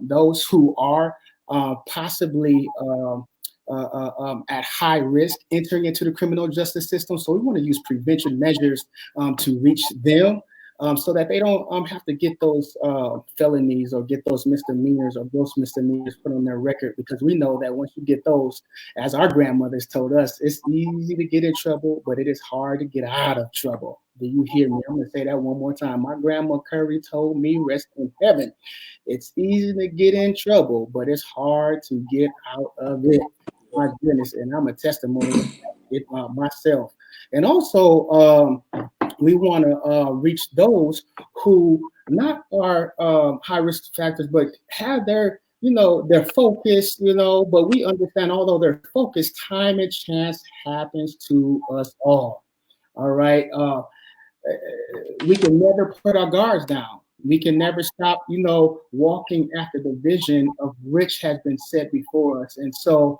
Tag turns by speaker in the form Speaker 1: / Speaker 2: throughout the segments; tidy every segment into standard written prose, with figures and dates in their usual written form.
Speaker 1: those who are possibly at high risk entering into the criminal justice system. So we want to use prevention measures to reach them. So that they don't have to get those felonies or get those misdemeanors or gross misdemeanors put on their record, because we know that once you get those, as our grandmothers told us, it's easy to get in trouble, but it is hard to get out of trouble. Do you hear me? I'm going to say that one more time. My grandma Curry told me, rest in heaven, it's easy to get in trouble, but it's hard to get out of it. My goodness, and I'm a testimony of it myself. And also, we want to reach those who not are high risk factors, but have their, their focus, but we understand although their focus, time and chance happens to us all. All right. We can never put our guards down. We can never stop, walking after the vision of which has been set before us. And so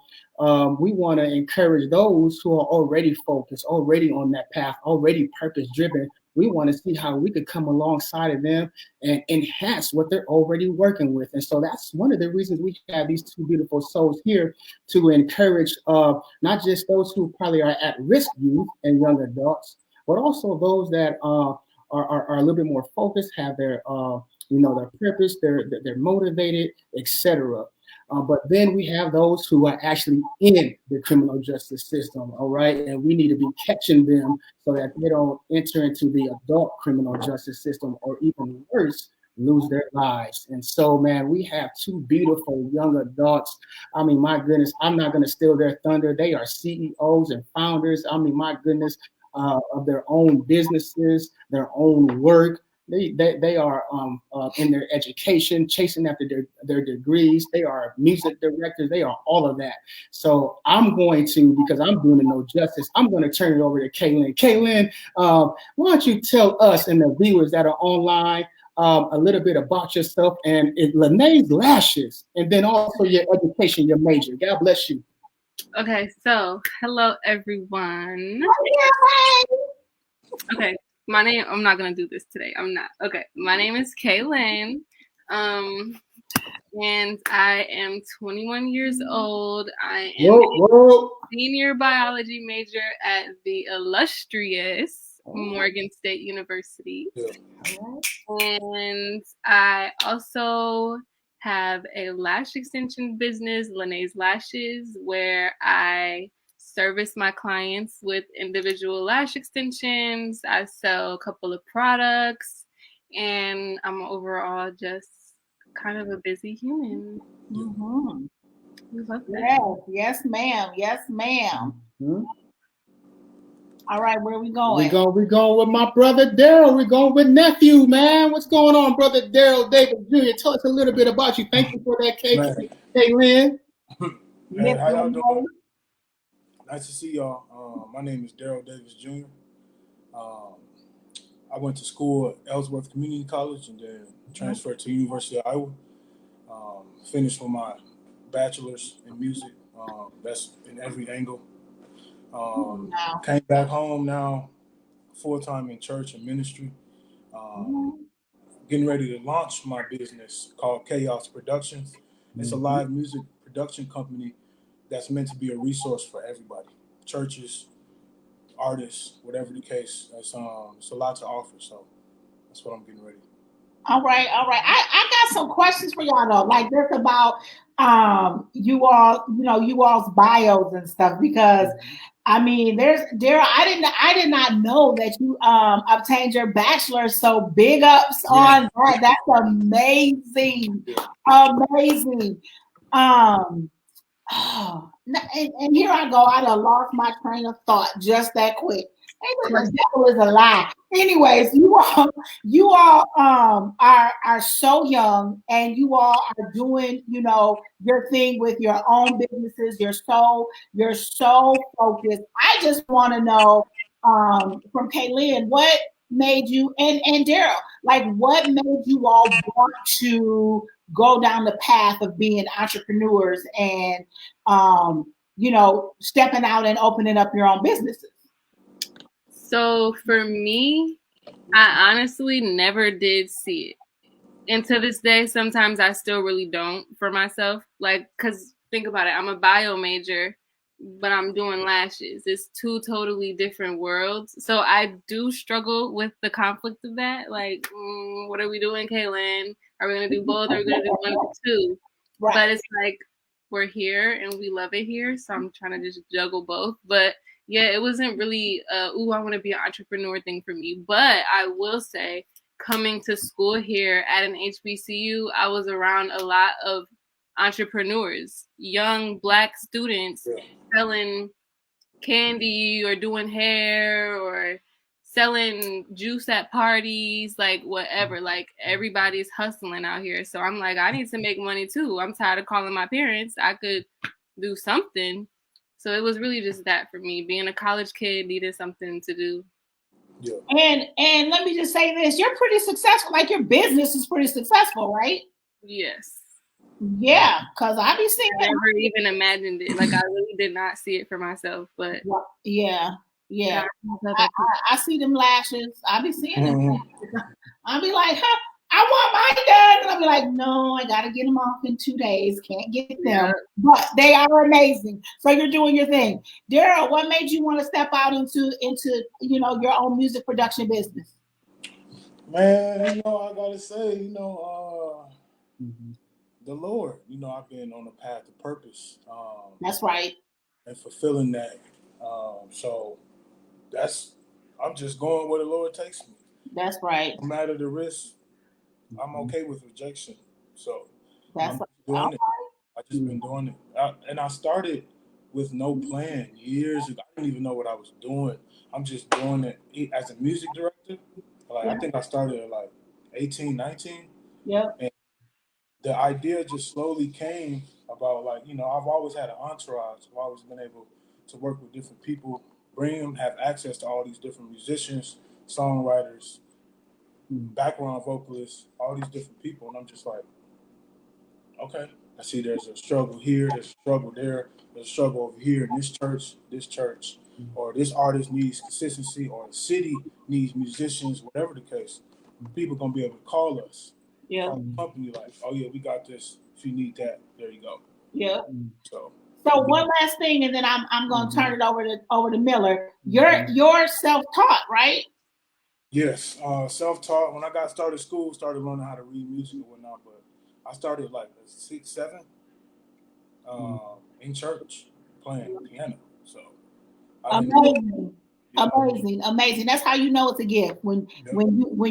Speaker 1: we want to encourage those who are already focused, already on that path, already purpose driven. We want to see how we could come alongside of them and enhance what they're already working with. And so that's one of the reasons we have these two beautiful souls here to encourage not just those who probably are at risk youth and young adults, but also those that are a little bit more focused, have their their purpose, they're motivated, etc. But then we have those who are actually in the criminal justice system, all right? And we need to be catching them so that they don't enter into the adult criminal justice system, or even worse, lose their lives. And so, man, we have two beautiful young adults. I mean, my goodness, I'm not going to steal their thunder. They are CEOs and founders. I mean, my goodness, of their own businesses, their own work. They are in their education, chasing after their degrees. They are music directors. They are all of that. So I'm going to, because I'm doing it no justice, I'm going to turn it over to KayLynn. KayLynn, why don't you tell us and the viewers that are online a little bit about yourself and Lanae's lashes, and then also your education, your major. God bless you.
Speaker 2: Okay, so hello everyone. Okay, my name, I'm not gonna do this today. I'm not. Okay, my name is KayLynn. And I am 21 years old. I am a senior biology major at the illustrious Morgan State University. And I also have a lash extension business, Lanae's Lashes, where I service my clients with individual lash extensions. I sell a couple of products, and I'm overall just kind of a busy human.
Speaker 3: Mm-hmm. Yes, ma'am. Yes, ma'am. Mm-hmm. All right, where are we going?
Speaker 1: We're going with my brother Dyril. We're going with nephew, man. What's going on, brother Dyril David Jr.? Tell us a little bit about you. Thank you for that, KayLynn.
Speaker 4: Man, how y'all doing? Nice to see y'all. My name is Dyril Davis Jr. I went to school at Ellsworth Community College and then transferred to University of Iowa. Finished with my bachelor's in music. That's in every angle. Came back home now, full-time in church and ministry. Getting ready to launch my business called Chaos Productions. It's a live music production company that's meant to be a resource for everybody. Churches, artists, whatever the case. It's a lot to offer, so that's what I'm getting ready.
Speaker 3: All right. I got some questions for y'all though, like this about you all's bios and stuff, because I mean, there's Dyril. I did not know that you obtained your bachelor's. So big ups on that. That's amazing, amazing. And here I go. I done lost my train of thought just that quick. The devil is a lie. Anyways, you all are so young, and you all are doing, your thing with your own businesses. You're so focused. I just want to know from KayLynn, what made you and Dyril, like what made you all want to go down the path of being entrepreneurs and stepping out and opening up your own businesses?
Speaker 2: So for me, I honestly never did see it. And to this day, sometimes I still really don't for myself. Like, because think about it, I'm a bio major, but I'm doing lashes. It's two totally different worlds. So I do struggle with the conflict of that. Like, what are we doing, KayLynn? Are we going to do both? Are we going to do one of the two?
Speaker 3: Right.
Speaker 2: But it's like, we're here and we love it here. So I'm trying to just juggle both. But yeah, it wasn't really, I want to be an entrepreneur thing for me. But I will say, coming to school here at an HBCU, I was around a lot of entrepreneurs, young Black students selling candy or doing hair or selling juice at parties, like whatever. Like everybody's hustling out here. So I'm like, I need to make money too. I'm tired of calling my parents. I could do something. So it was really just that for me. Being a college kid, needed something to do.
Speaker 3: Yeah. And let me just say this, you're pretty successful. Like your business is pretty successful, right?
Speaker 2: Yes.
Speaker 3: Yeah, because I be seeing
Speaker 2: I never even imagined it. Like I really did not see it for myself, but
Speaker 3: yeah. I see them lashes. I be seeing them. I'll be like, huh, I want mine done. And I'll be like, no, I gotta get them off in 2 days. Can't get them. Yeah. But they are amazing. So you're doing your thing. Dyril, what made you want to step out into your own music production business?
Speaker 4: Man, I gotta say, the Lord, I've been on a path of purpose.
Speaker 3: That's right.
Speaker 4: And fulfilling that. So I'm just going where the Lord takes me.
Speaker 3: That's right.
Speaker 4: No matter the risk, I'm okay with rejection. So
Speaker 3: I'm
Speaker 4: doing it. I just been doing it. And I started with no plan years ago. I didn't even know what I was doing. I'm just doing it as a music director. Like I think I started at like 18, 19.
Speaker 3: Yep.
Speaker 4: And the idea just slowly came about I've always had an entourage. I've always been able to work with different people, bring them, have access to all these different musicians, songwriters, background vocalists, all these different people. And I'm just like, okay, I see there's a struggle here, there's a struggle there, there's a struggle over here in this church, or this artist needs consistency, or the city needs musicians, whatever the case. People gonna be able to call us.
Speaker 3: Yeah.
Speaker 4: Call the company like, oh yeah, we got this. If you need that, there you go.
Speaker 3: Yeah.
Speaker 4: So
Speaker 3: one last thing, and then I'm gonna turn it over to Miller. You're self-taught, right?
Speaker 4: Yes, self-taught. When I got started school, started learning how to read music and whatnot, but I started like 6, 7 in church playing piano. So
Speaker 3: amazing. That's how you know it's a gift when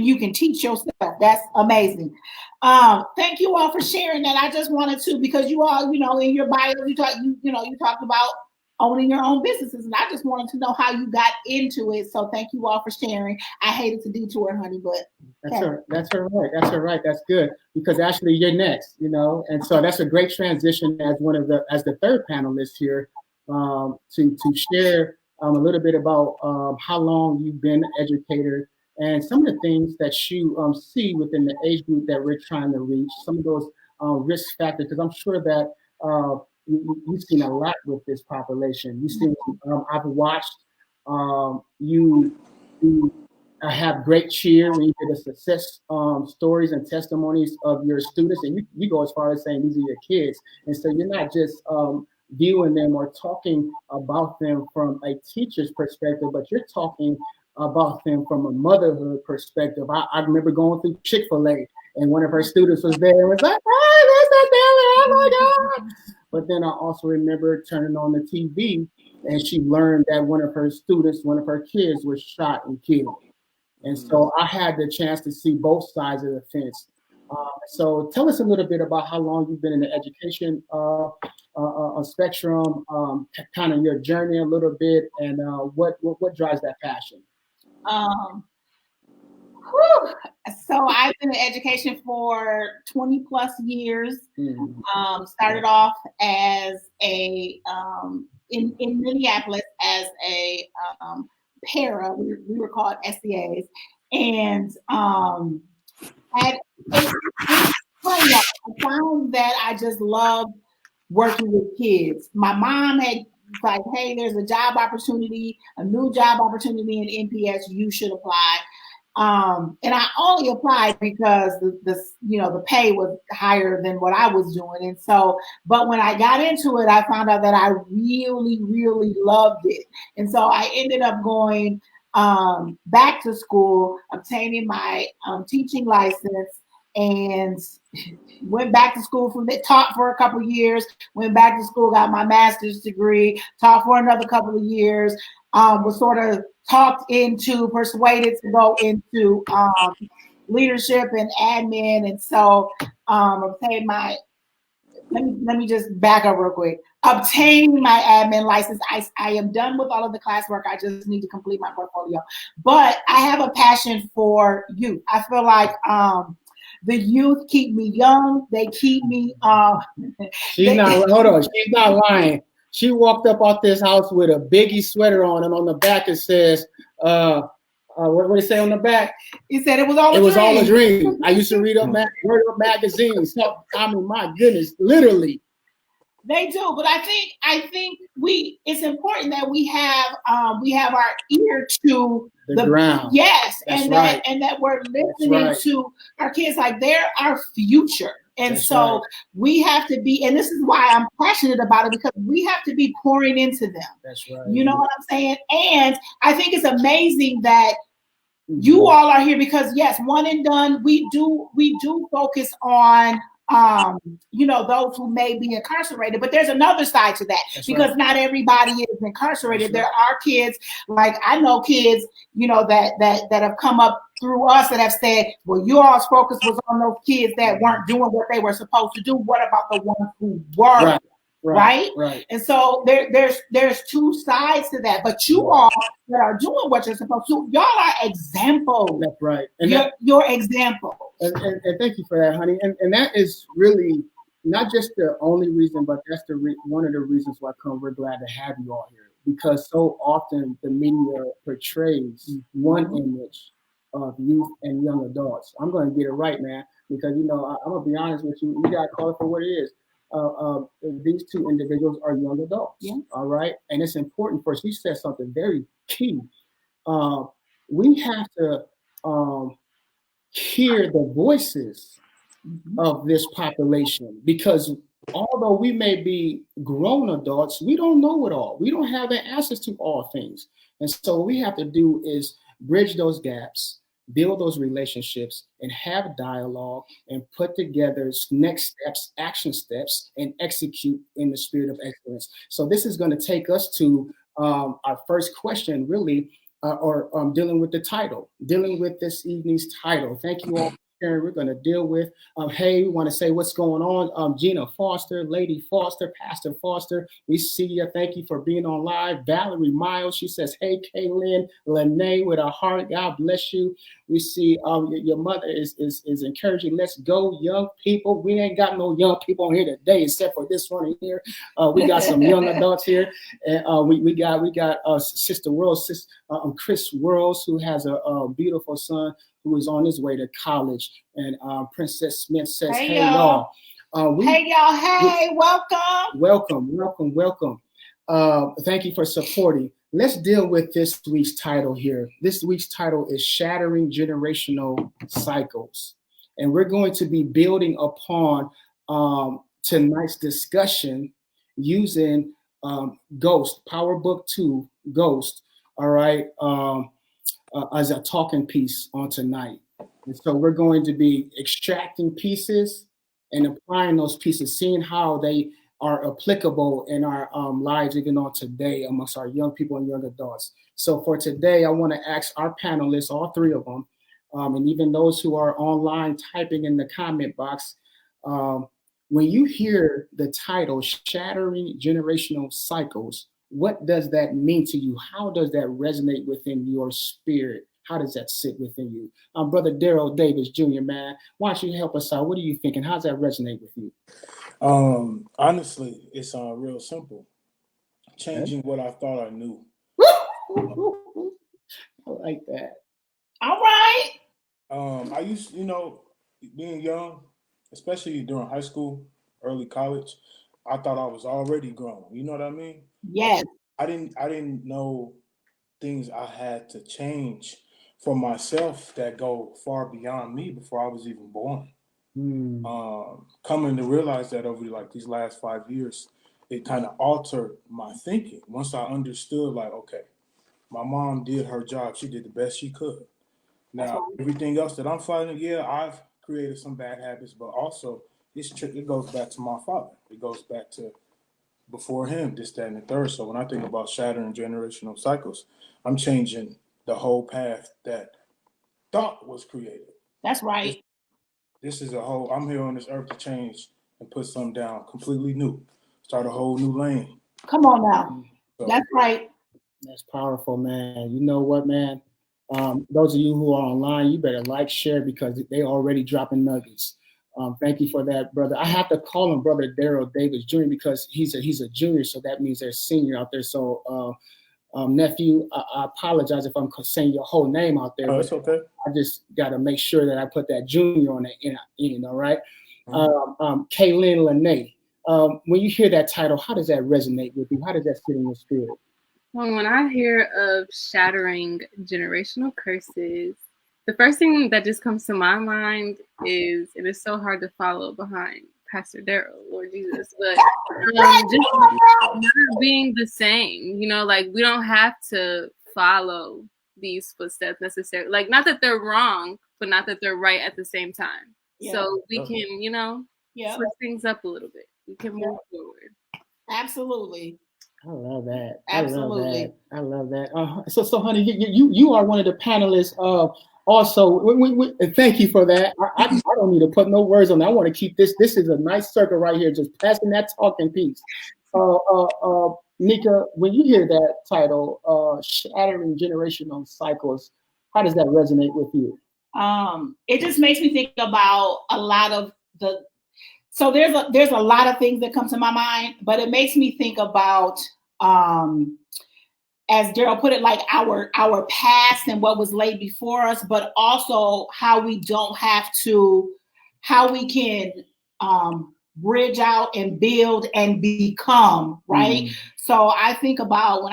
Speaker 3: you can teach yourself. That's amazing. Thank you all for sharing that. I just wanted to, because you all, in your bio you talked about owning your own businesses, and I just wanted to know how you got into it. So thank you all for sharing. I hated to detour, honey, but
Speaker 1: that's all right. That's good, because actually you're next, and so that's a great transition as the third panelist here, to share a little bit about how long you've been an educator and some of the things that you see within the age group that we're trying to reach, some of those risk factors, because I'm sure that you've seen a lot with this population. You've seen, I've watched you have great cheer when you hear the success stories and testimonies of your students, and you go as far as saying these are your kids, and so you're not just viewing them or talking about them from a teacher's perspective, but you're talking about them from a motherhood perspective. I remember going through Chick-fil-A, and one of her students was there and was like, "Oh, that's not there! Oh my God!" But then I also remember turning on the TV, and she learned that one of her kids, was shot and killed. And so I had the chance to see both sides of the fence. So tell us a little bit about how long you've been in the education spectrum, kind of your journey a little bit, and what drives that passion.
Speaker 3: So I've been in education for 20 plus years. Started off as in Minneapolis as a para. We were called SCAs, and I found that I just loved working with kids. My mom had like, hey, there's a new job opportunity in NPS, you should apply. And I only applied because the pay was higher than what I was doing. And so, but when I got into it, I found out that I really, really loved it. And so I ended up going back to school, obtaining my teaching license, and went back to school from there, taught for a couple of years, went back to school, got my master's degree, taught for another couple of years, was sort of persuaded to go into leadership and admin. And so obtained my, let me just back up real quick. Obtaining my admin license. I am done with all of the classwork. I just need to complete my portfolio. But I have a passion for youth. I feel like the youth keep me young. They keep me.
Speaker 1: She's not lying. She walked up out this house with a Biggie sweater on, and on the back it says, what did it say on the back?
Speaker 3: He said it was all
Speaker 1: a dream. I used to read up magazines. I mean, my goodness, literally.
Speaker 3: They do, but I think it's important that we have our ear to
Speaker 1: the ground.
Speaker 3: Yes,
Speaker 1: That's
Speaker 3: and
Speaker 1: right.
Speaker 3: that we're listening to our kids, like they're our future. And That's so right. We have to be, and this is why I'm passionate about it, because we have to be pouring into them.
Speaker 1: That's right.
Speaker 3: You know what I'm saying? And I think it's amazing that you all are here because yes, one and done, we do focus on those who may be incarcerated, but there's another side to that. That's because right. Not everybody is incarcerated. That's there right. Are kids, like I know kids, that have come up through us that have said, well, your all's focus was on those kids that weren't doing what they were supposed to do. What about the ones who were? Right. And so there's two sides to that. But you all that are doing what you're supposed to, y'all are examples.
Speaker 1: That's right. And
Speaker 3: you're examples.
Speaker 1: And thank you for that, honey. And that is really not just the only reason, but that's one of the reasons why we're glad to have you all here. Because so often the media portrays one image of youth and young adults. I'm going to get it right, man, because I'm going to be honest with you. You got to call it for what it is. These two individuals are young adults. Yeah. All right. And it's important for us. You said something very key. We have to hear the voices of this population, because although we may be grown adults, we don't know it all. We don't have the answers to all things. And so what we have to do is bridge those gaps, build those relationships, and have dialogue, and put together next steps, action steps, and execute in the spirit of excellence. So this is going to take us to our first question, really, dealing with the title, dealing with this evening's title. Thank you all for sharing. We're going to deal with, we want to say what's going on. Gina Foster, Lady Foster, Pastor Foster, we see you. Thank you for being on live. Valerie Miles, she says, hey, KayLynn, Lanae with a heart. God bless you. We see your mother is encouraging. Let's go, young people. We ain't got no young people on here today, except for this one here. We got some young adults here, and we got Sister World, Chris Worlds, who has a beautiful son who is on his way to college. And Princess Smith says, hey y'all. Welcome. Thank you for supporting. Let's deal with this week's title here. This week's title is Shattering Generational Cycles. And we're going to be building upon tonight's discussion using Ghost, Power Book 2, Ghost, all right, as a talking piece on tonight. And so we're going to be extracting pieces and applying those pieces, seeing how they are applicable in our lives even on today amongst our young people and young adults. So for today, I want to ask our panelists, all three of them, and even those who are online typing in the comment box, when you hear the title, Shattering Generational Cycles, what does that mean to you? How does that resonate within your spirit? How does that sit within you? Brother Dyril Davis Jr., man, why don't you help us out? What are you thinking? How does that resonate with you?
Speaker 4: Honestly, it's real simple. Changing what I thought I knew.
Speaker 1: I like that.
Speaker 3: All right.
Speaker 4: I used, being young, especially during high school, early college, I thought I was already grown. You know what I mean?
Speaker 3: Yes.
Speaker 4: I didn't know things I had to change for myself that go far beyond me before I was even born. Coming to realize that over like these last 5 years, it kind of altered my thinking. Once I understood, like, okay, my mom did her job. She did the best she could. Now, everything else that I'm fighting, yeah, I've created some bad habits, but also it goes back to my father. It goes back to before him, this, that, and the third. So when I think about shattering generational cycles, I'm changing the whole path that thought was created.
Speaker 3: That's right.
Speaker 4: This is a whole, I'm here on this earth to change and put something down completely new. Start a whole new lane.
Speaker 3: Come on now. So, that's right.
Speaker 1: That's powerful, man. You know what, man? Those of you who are online, you better like, share, because they already dropping nuggets. Thank you for that, brother. I have to call him Brother Dyril Davis Jr. because he's a junior, so that means there's senior out there. So, nephew, I apologize if I'm saying your whole name out there.
Speaker 4: Oh, it's okay.
Speaker 1: I just got to make sure that I put that junior on the end, all right? KayLynn, Lanae, when you hear that title, how does that resonate with you? How does that sit in your spirit?
Speaker 2: Well, when I hear of shattering generational curses, the first thing that just comes to my mind is, it is so hard to follow behind Pastor Dyril, Lord Jesus, but just not being the same, you know, like we don't have to follow these footsteps necessarily. Like, not that they're wrong, but not that they're right at the same time. Yeah. So we can, you know, switch things up a little bit. We can move forward.
Speaker 3: Absolutely.
Speaker 1: I love that.
Speaker 3: Absolutely.
Speaker 1: I love that. So, honey, you are one of the panelists. Also, thank you for that. I don't need to put no words on that. I want to keep this. This is a nice circle right here, just passing that talking piece. Nika, when you hear that title, Shattering Generational Cycles, how does that resonate with you?
Speaker 3: It just makes me think about a lot of the. So there's a lot of things that come to my mind, but it makes me think about, as Dyril put it, like our past and what was laid before us, but also how we can bridge out and build and become, right? So when I think about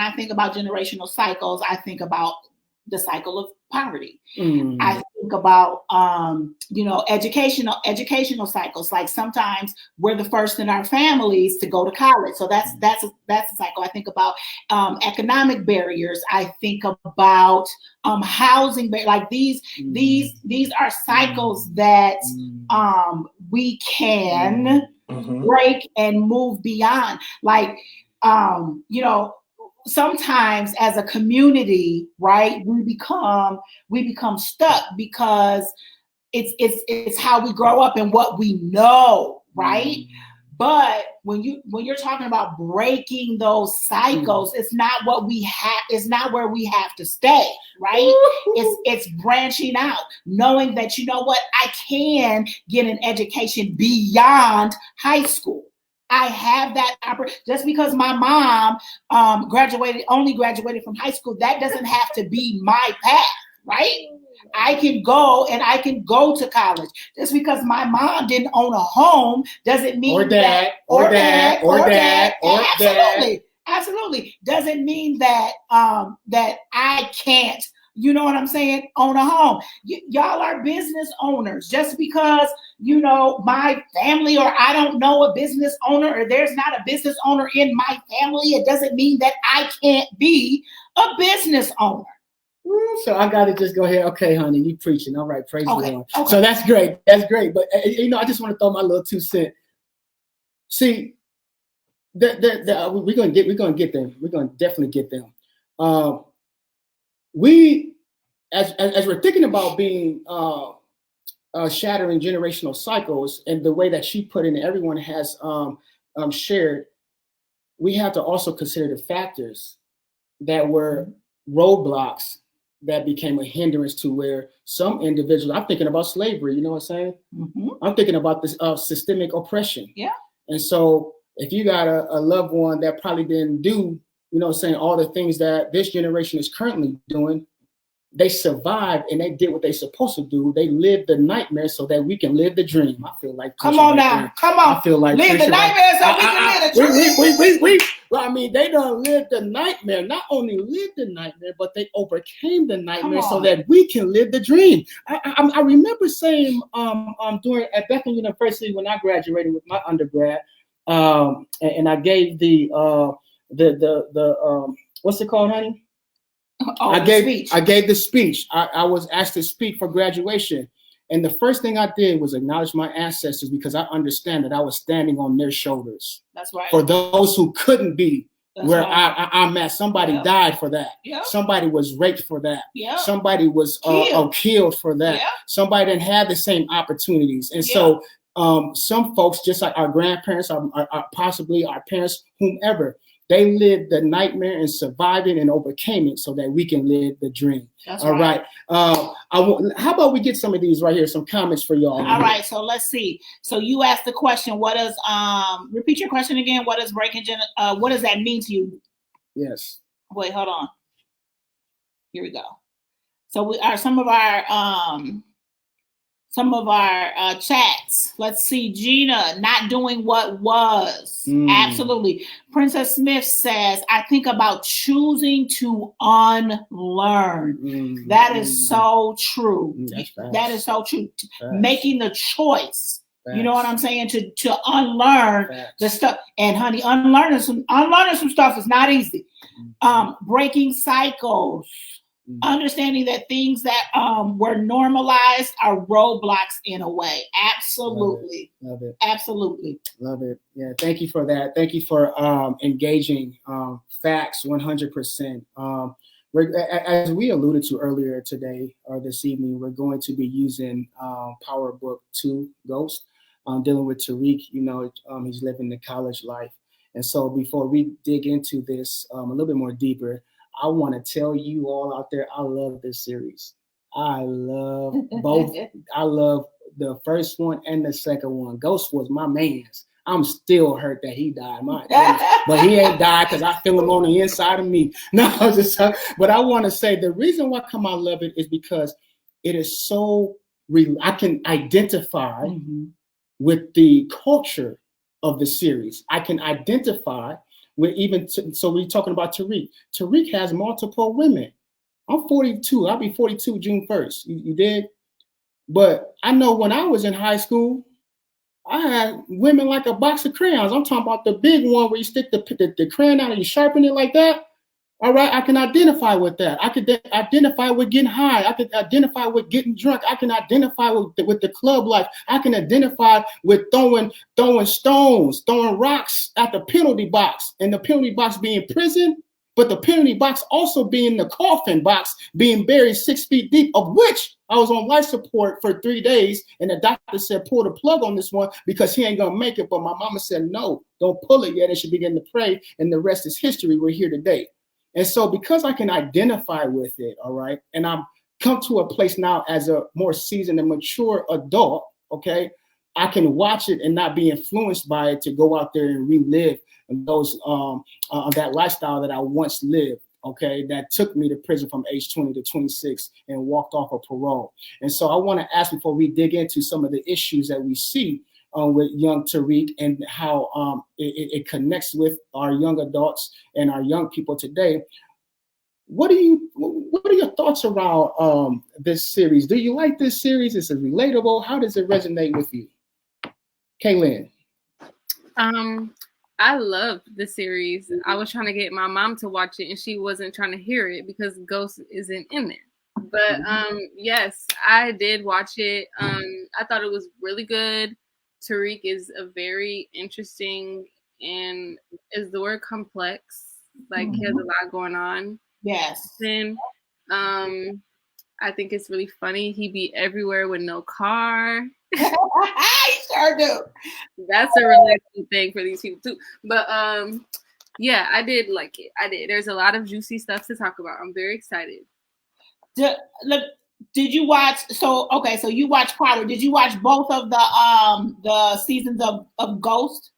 Speaker 3: generational cycles, I think about the cycle of poverty. I think about educational cycles. Like sometimes we're the first in our families to go to college, so that's a cycle. I think about economic barriers. I think about housing. Like these are cycles that we can break and move beyond. Like sometimes as a community, right, we become stuck because it's how we grow up and what we know, right? But when you're talking about breaking those cycles, it's not what we have, it's not where we have to stay, right? It's branching out, knowing that, you know what, I can get an education beyond high school. I have that opportunity. Just because my mom only graduated from high school, that doesn't have to be my path, right? I can go to college. Just because my mom didn't own a home doesn't mean absolutely doesn't mean that that I can't, you know what I'm saying, own a home. Y'all are business owners. Just because, my family, or I don't know a business owner, or there's not a business owner in my family, it doesn't mean that I can't be a business owner.
Speaker 1: So I got to just go ahead. Okay, honey, you preaching. All right, praise the Lord. Okay. So that's great. That's great. But, I just want to throw my little 2 cents. See, we're going to get them. We're going to definitely get them. We, as we're thinking about being shattering generational cycles, and the way that she put in, everyone has shared, we have to also consider the factors that were roadblocks that became a hindrance to where some individuals, I'm thinking about slavery, you know what I'm saying? I'm thinking about this systemic oppression. Yeah. And so if you got a loved one that probably didn't do, all the things that this generation is currently doing, they survived and they did what they supposed to do. They lived the nightmare so that we can live the dream. I feel like
Speaker 3: come on now, come on.
Speaker 1: I feel like
Speaker 3: live the nightmare so we can live the dream.
Speaker 1: Well, I mean, they done lived the nightmare. Not only lived the nightmare, but they overcame the nightmare so that we can live the dream. I remember saying during at Bethel University when I graduated with my undergrad, and I gave the what's it called, honey? I gave the speech. I was asked to speak for graduation. And the first thing I did was acknowledge my ancestors because I understand that I was standing on their shoulders.
Speaker 3: That's right.
Speaker 1: For those who couldn't be where I'm at, somebody died for that.
Speaker 3: Yep.
Speaker 1: Somebody was raped for that.
Speaker 3: Yep.
Speaker 1: Somebody was killed for that. Yep. Somebody didn't have the same opportunities. And so some folks, just like our grandparents, possibly our parents, whomever, they lived the nightmare and survived it and overcame it so that we can live the dream.
Speaker 3: That's
Speaker 1: all right. How about we get some of these right here, some comments for y'all.
Speaker 3: All right, so let's see. So you asked the question, what does repeat your question again? What does breaking what does that mean to you?
Speaker 1: Yes.
Speaker 3: Wait, hold on. Here we go. So we are some of our chats. Let's see. Gina, not doing what was. Absolutely. Princess Smith says, I think about choosing to unlearn. That is so true. That is so true. Making the choice. You know what I'm saying? To unlearn the stuff. And honey, unlearning some stuff is not easy. Breaking cycles. Understanding that things that were normalized are roadblocks in a way. Absolutely.
Speaker 1: Love it.
Speaker 3: Absolutely.
Speaker 1: Love it. Yeah. Thank you for that. Thank you for engaging facts 100%. As we alluded to earlier today or this evening, we're going to be using Power Book 2 Ghost, dealing with Tariq. You know, he's living the college life. And so before we dig into this a little bit more deeper, I want to tell you all out there, I love this series. I love both. I love the first one and the second one. Ghost was my man's. I'm still hurt that he died, but he ain't died because I feel him on the inside of me. No, but I want to say the reason why I love it is because it is so real. I can identify with the culture of the series. I can identify with so we're talking about Tariq. Tariq has multiple women. I'm 42. I'll be 42 June 1st. You did? But I know when I was in high school, I had women like a box of crayons. I'm talking about the big one where you stick the crayon out and you sharpen it like that. All right, I can identify with that. I could identify with getting high. I could identify with getting drunk. I can identify with the club life. I can identify with throwing stones, throwing rocks at the penalty box, and the penalty box being prison, but the penalty box also being the coffin box, being buried 6 feet deep, of which I was on life support for 3 days, and the doctor said, pull the plug on this one because he ain't gonna make it. But my mama said, no, don't pull it yet. And she began to pray, and the rest is history. We're here today. And so because I can identify with it, all right, and I'm come to a place now as a more seasoned and mature adult, okay, I can watch it and not be influenced by it to go out there and relive those that lifestyle that I once lived, okay, that took me to prison from age 20 to 26 and walked off of parole. And so I want to ask before we dig into some of the issues that we see with young Tariq and how it connects with our young adults and our young people today. What are your thoughts around this series? Do you like this series? Is it relatable? How does it resonate with you? KayLynn.
Speaker 2: I love the series. I was trying to get my mom to watch it and she wasn't trying to hear it because Ghost isn't in there. But yes, I did watch it. I thought it was really good. Tariq is a very interesting and is the word complex. Like he has a lot going on.
Speaker 3: Yes.
Speaker 2: Then I think it's really funny. He be everywhere with no car.
Speaker 3: I sure do.
Speaker 2: That's a relatable thing for these people too. But yeah, I did like it. I did. There's a lot of juicy stuff to talk about. I'm very excited.
Speaker 3: Did you watch? So you watched Power. Did you watch both of the seasons of Ghost?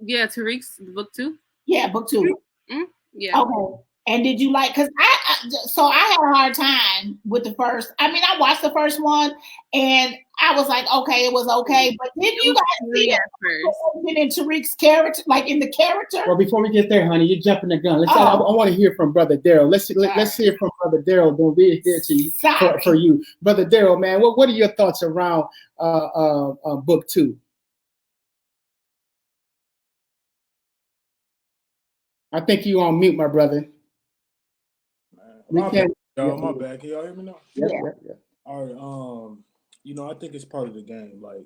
Speaker 2: Yeah, Tariq's book 2.
Speaker 3: Yeah, book 2.
Speaker 2: Mm-hmm. Yeah.
Speaker 3: Okay. And did you like? Because so I had a hard time with the first. I mean, I watched the first one and I was like, okay, it was okay. But did you guys see it in Tariq's character, like in the character?
Speaker 1: Well, before we get there, honey, you're jumping the gun. I want to hear from Brother Dyril. Let's hear from Brother Dyril. Then we're here to you for you, Brother Dyril. Man, what are your thoughts around book 2? I think you on mute, my brother.
Speaker 4: My bad. My bad. Can y'all hear me now?
Speaker 1: Yeah.
Speaker 4: All right. I think it's part of the game. Like,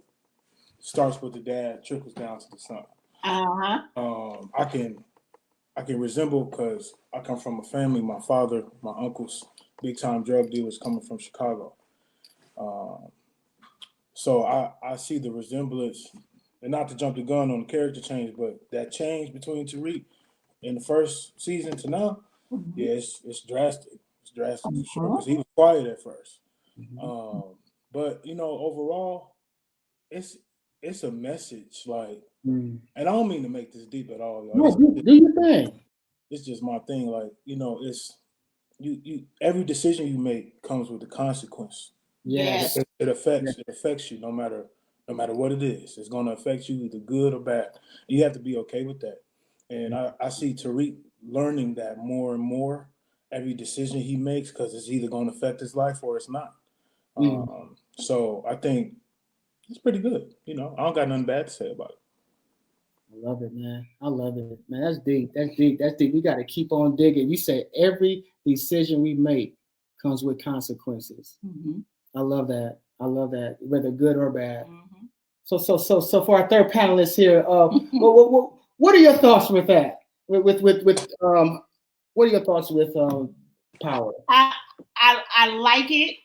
Speaker 4: starts with the dad, trickles down to the son. I can resemble because I come from a family. My father, my uncles, big time drug dealers coming from Chicago. So I see the resemblance, and not to jump the gun on the character change, but that change between Tariq in the first season to now, yeah, it's drastic. It's drastic for sure, because he was quiet at first. But overall, it's a message. Like, and I don't mean to make this deep at all, y'all.
Speaker 1: No, do your thing.
Speaker 4: It's just my thing. Like, it's you. Every decision you make comes with a consequence.
Speaker 1: Yes,
Speaker 4: it affects you no matter what it is. It's going to affect you either good or bad. You have to be okay with that. And I see Tariq learning that more and more every decision he makes, because it's either going to affect his life or it's not. So I think it's pretty good. I don't got nothing bad to say about it.
Speaker 1: I love it, man. I love it, man. That's deep. We got to keep on digging. You say every decision we make comes with consequences. I love that. Whether good or bad. So for our third panelist here, what are your thoughts with that? With what are your thoughts with Power?
Speaker 3: I like it.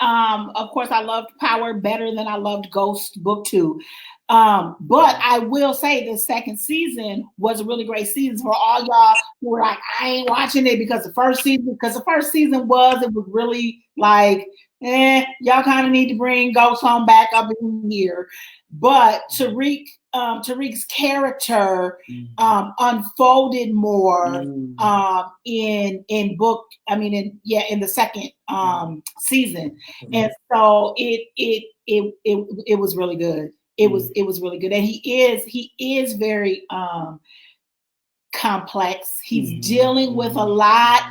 Speaker 3: Of course, I loved Power better than I loved Ghost Book 2. But I will say the second season was a really great season for all y'all who were like, I ain't watching it because the first season was really like, y'all kind of need to bring Ghost home back up in here. But Tariq's character unfolded more in the second season, and so it was really good. It was really good, and he is very complex. He's dealing with a lot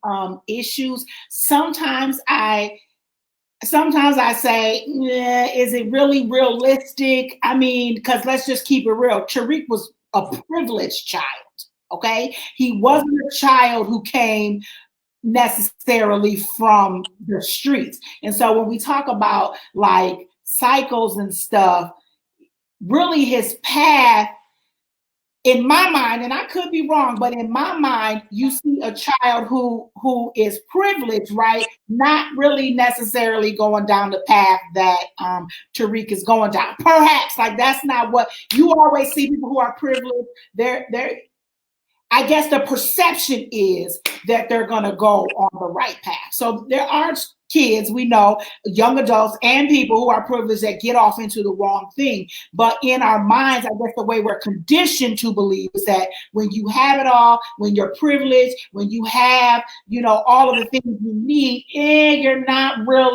Speaker 3: of issues. Sometimes I say, is it really realistic? I mean, because let's just keep it real. Tariq was a privileged child, okay? He wasn't a child who came necessarily from the streets. And so when we talk about like cycles and stuff, really his path, in my mind, and I could be wrong, but in my mind, you see a child who is privileged, right? Not really necessarily going down the path that Tariq is going down. Perhaps, like, that's not what you always see. People who are privileged, they're I guess the perception is that they're going to go on the right path. So there are kids, we know, young adults and people who are privileged that get off into the wrong thing. But in our minds, I guess the way we're conditioned to believe is that when you have it all, when you're privileged, when you have, all of the things you need, you're not more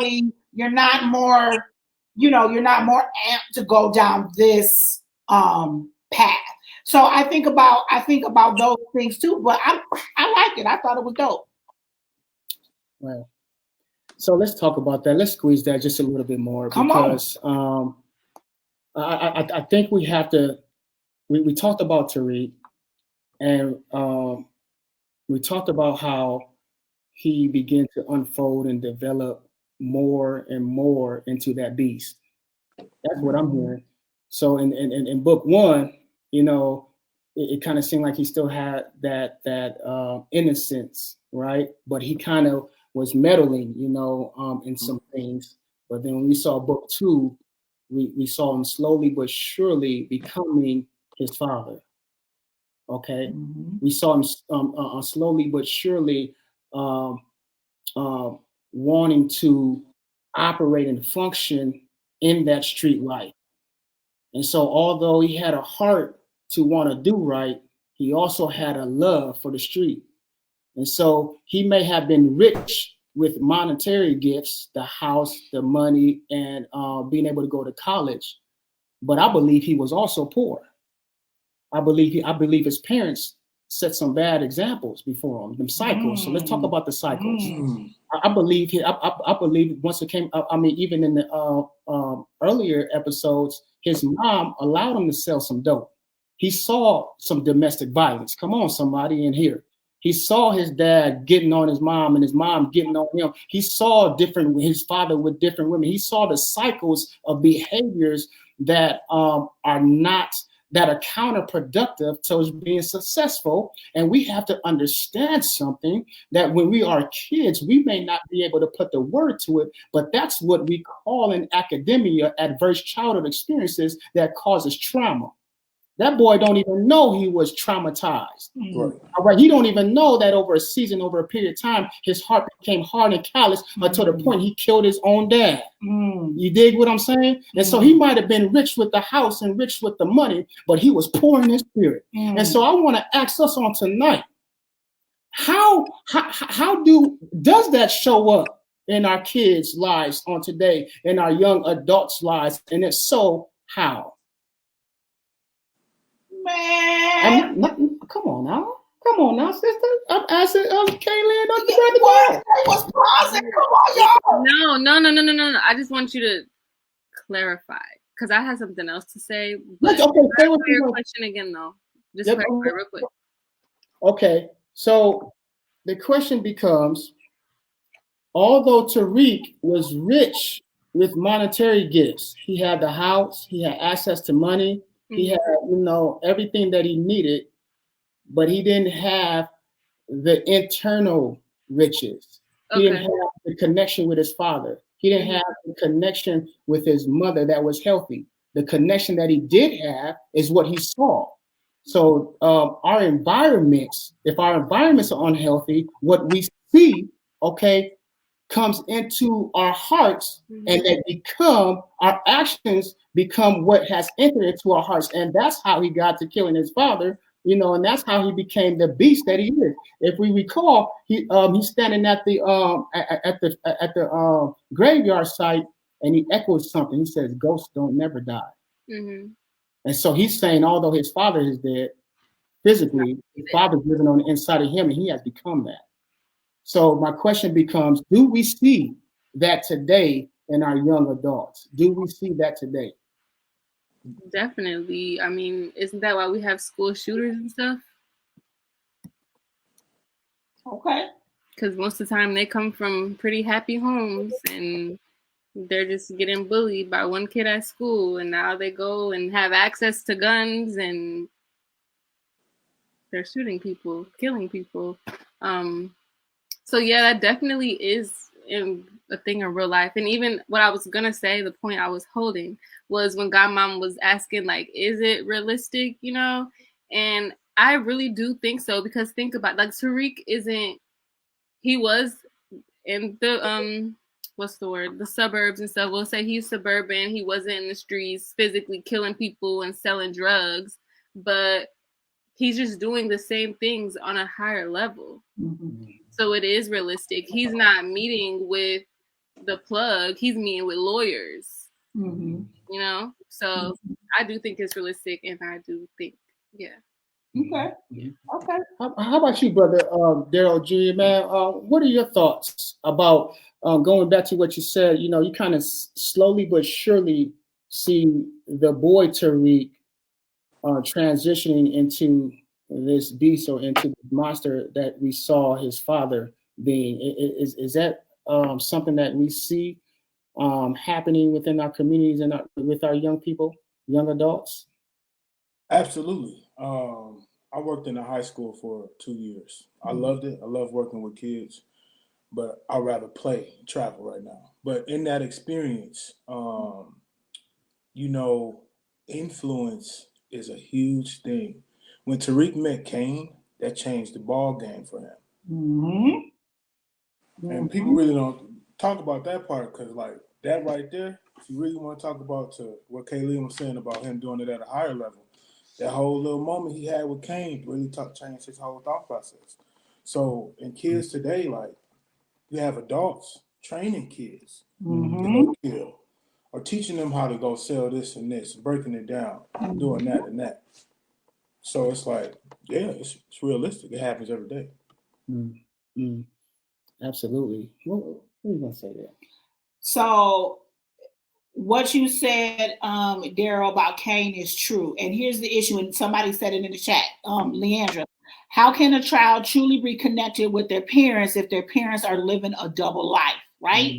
Speaker 3: amped to go down this path. So I think about those things too, but I like it. I thought it was dope.
Speaker 1: Well, so let's talk about that. Let's squeeze that just a little bit more, because I think we have to. We talked about Tariq, and we talked about how he began to unfold and develop more and more into that beast. That's what I'm hearing. So in book 1, it kind of seemed like he still had that innocence, right? But he kind of was meddling, in some things. But then when we saw book 2, we saw him slowly but surely becoming his father. Okay, we saw him slowly but surely wanting to operate and function in that street life. And so, although he had a heart to want to do right, he also had a love for the street. And so he may have been rich with monetary gifts, the house, the money, and being able to go to college. But I believe he was also poor. I believe his parents set some bad examples before him, them cycles. So let's talk about the cycles. I believe I believe once it came. I mean, even in the earlier episodes, his mom allowed him to sell some dope. He saw some domestic violence. Come on, somebody in here. He saw his dad getting on his mom and his mom getting on him. He saw his father with different women. He saw the cycles of behaviors that are counterproductive towards being successful. And we have to understand something, that when we are kids, we may not be able to put the word to it, but that's what we call in academia adverse childhood experiences that causes trauma. That boy don't even know he was traumatized.
Speaker 4: Right.
Speaker 1: All right. He don't even know that over a period of time, his heart became hard and callous until the point he killed his own dad. You dig what I'm saying? And so he might have been rich with the house and rich with the money, but he was poor in his spirit. And so I want to ask us on tonight, how does that show up in our kids' lives on today, in our young adults' lives? And if so, how?
Speaker 3: Man,
Speaker 1: Come on now, sister. I'm asking KayLynn,
Speaker 3: was pausing. Come on, y'all.
Speaker 2: No. I just want you to clarify, because I had something else to say. But
Speaker 1: okay, say what
Speaker 2: your question again, though. Just clarify real quick.
Speaker 1: Okay, so the question becomes: although Tariq was rich with monetary gifts, he had the house, he had access to money, he had, everything that he needed, but he didn't have the internal riches. He didn't have the connection with his father. He didn't have the connection with his mother that was healthy. The connection that he did have is what he saw. So our environments, if our environments are unhealthy, what we see, comes into our hearts, and our actions become what has entered into our hearts. And that's how he got to killing his father, and that's how he became the beast that he is. If we recall, he's standing at the graveyard site, and he echoes something. He says, "Ghosts don't never die." And so he's saying, although his father is dead physically, his father's living on the inside of him, and he has become that. So my question becomes, do we see that today in our young adults? Do we see that today?
Speaker 2: Definitely. I mean, isn't that why we have school shooters and stuff?
Speaker 3: Okay.
Speaker 2: Because most of the time they come from pretty happy homes, and they're just getting bullied by one kid at school, and now they go and have access to guns, and they're shooting people, killing people. So yeah, that definitely is a thing in real life. And even what I was gonna say, the point I was holding was when Godmom was asking, like, is it realistic, And I really do think so, because think about, like, Tariq he was in the what's the word? The suburbs and stuff. We'll say he's suburban. He wasn't in the streets physically killing people and selling drugs, but he's just doing the same things on a higher level. So it is realistic. He's not meeting with the plug. He's meeting with lawyers, So I do think it's realistic, and I do think, yeah.
Speaker 3: Okay.
Speaker 1: How about you, brother Dyril Jr., man? What are your thoughts about going back to what you said? You kind of slowly but surely see the boy Tariq transitioning into this beast, or into the monster that we saw his father being. Is that something that we see happening within our communities and with our young people, young adults?
Speaker 4: Absolutely. I worked in a high school for 2 years. I loved it. I love working with kids, but I'd rather play, travel right now. But in that experience, influence is a huge thing. When Tariq met Kane, that changed the ball game for him. And people really don't talk about that part, because, like, that right there, if you really want to talk about what KayLynn was saying about him doing it at a higher level, that whole little moment he had with Kane really changed his whole thought process. So, in kids today, like, you have adults training kids to
Speaker 3: Mm-hmm.
Speaker 4: go kill, or teaching them how to go sell this and this, breaking it down, doing that and that. So it's like, yeah, it's realistic. It happens every day.
Speaker 1: Absolutely. What are you gonna say there?
Speaker 3: So what you said, Dyril, about Cain is true. And here's the issue, and somebody said it in the chat, Leandra. How can a child truly be connected with their parents if their parents are living a double life, right?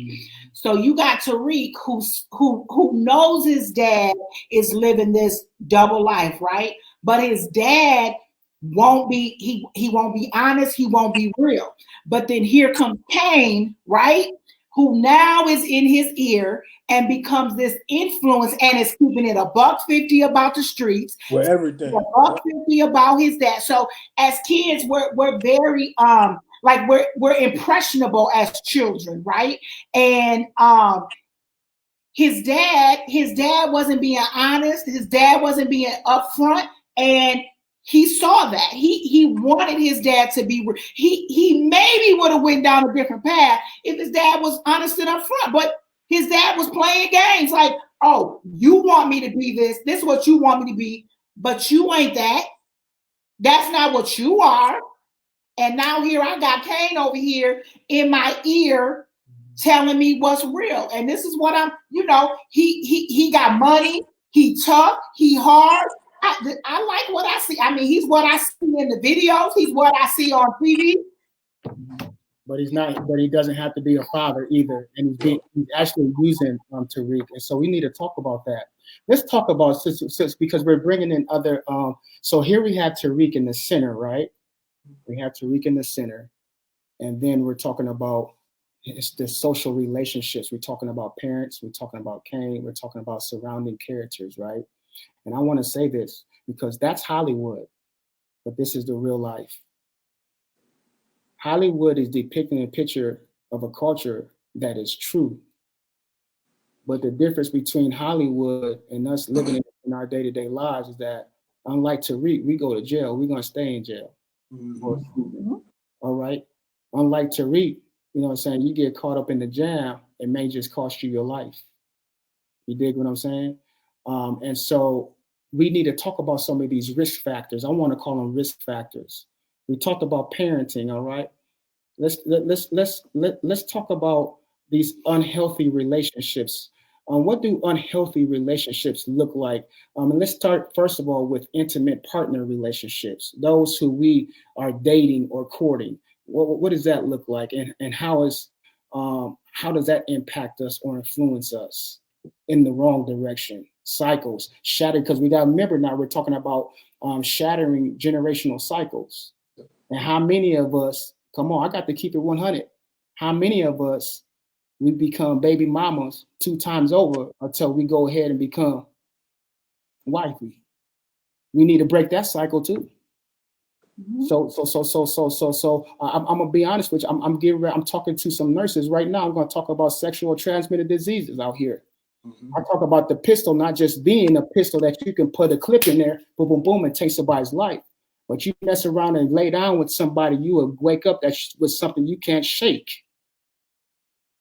Speaker 3: So you got Tariq, who knows his dad is living this double life, right? But his dad won't be, he won't be honest, he won't be real. But then here comes Cain, right? Who now is in his ear and becomes this influence and is keeping it $1.50 about the streets,
Speaker 4: Well, everything.
Speaker 3: $1.50 about his dad. So as kids, we're very like we're impressionable as children, right? And his dad wasn't being honest, his dad wasn't being upfront, and he saw that. He wanted his dad to be, he maybe would have went down a different path if his dad was honest and upfront, but his dad was playing games like, oh, you want me to be this is what you want me to be, but you ain't that. That's not what you are. And now here I got Cain over here in my ear telling me what's real. And this is what I'm, he got money, he tough, he hard. I like what I see. I mean, he's what I see in the videos, he's what I see on TV.
Speaker 1: But he's not, but he doesn't have to be a father either. And he's actually using Tariq. And so we need to talk about that. Let's talk about, because we're bringing in other, so here we have Tariq in the center, right? We have Tariq in the center. And then we're talking about the social relationships. We're talking about parents. We're talking about Cain. We're talking about surrounding characters, right? And I want to say this because that's Hollywood, but this is the real life. Hollywood is depicting a picture of a culture that is true. But the difference between Hollywood and us living in our day-to-day lives is that, unlike Tariq, we go to jail. We're going to stay in jail. All right? Unlike Tariq, you know what I'm saying, you get caught up in the jam, it may just cost you your life. You dig what I'm saying? And so we need to talk about some of these risk factors. I want to call them risk factors. We talked about parenting, all right? Let's talk about these unhealthy relationships. What do unhealthy relationships look like? And let's start first of all with intimate partner relationships, those who we are dating or courting. What does that look like, and how does that impact us or influence us in the wrong direction? Cycles, shatter, because we got to remember now we're talking about shattering generational cycles. And how many of us, come on, I got to keep it 100. How many of us, we become baby mamas 2 times over until we go ahead and become wifey? We need to break that cycle too. So I'm gonna be honest with you. I'm talking to some nurses right now. I'm gonna talk about sexual transmitted diseases out here. I talk about the pistol not just being a pistol that you can put a clip in there, boom, boom, boom, and take somebody's life. But you mess around and lay down with somebody, you will wake up with something you can't shake.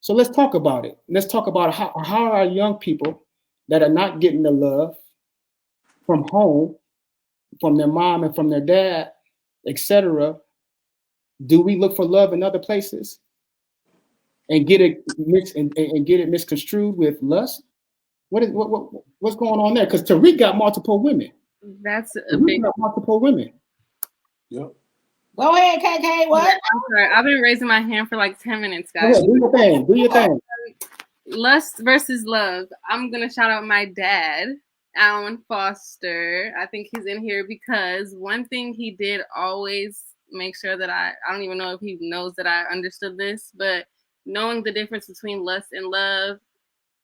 Speaker 1: So let's talk about it. Let's talk about how our young people that are not getting the love from home, from their mom and from their dad, etc. Do we look for love in other places and get it misconstrued with lust? What's going on there? Because Tariq got multiple women.
Speaker 2: That's a big
Speaker 1: multiple women.
Speaker 4: Yep.
Speaker 3: Go ahead, KK. What?
Speaker 2: I'm sorry. I've been raising my hand for like 10 minutes, guys.
Speaker 1: Do your thing. Do your thing.
Speaker 2: Lust versus love. I'm gonna shout out my dad, Alan Foster. I think he's in here because one thing he did always make sure that I don't even know if he knows that I understood this, but knowing the difference between lust and love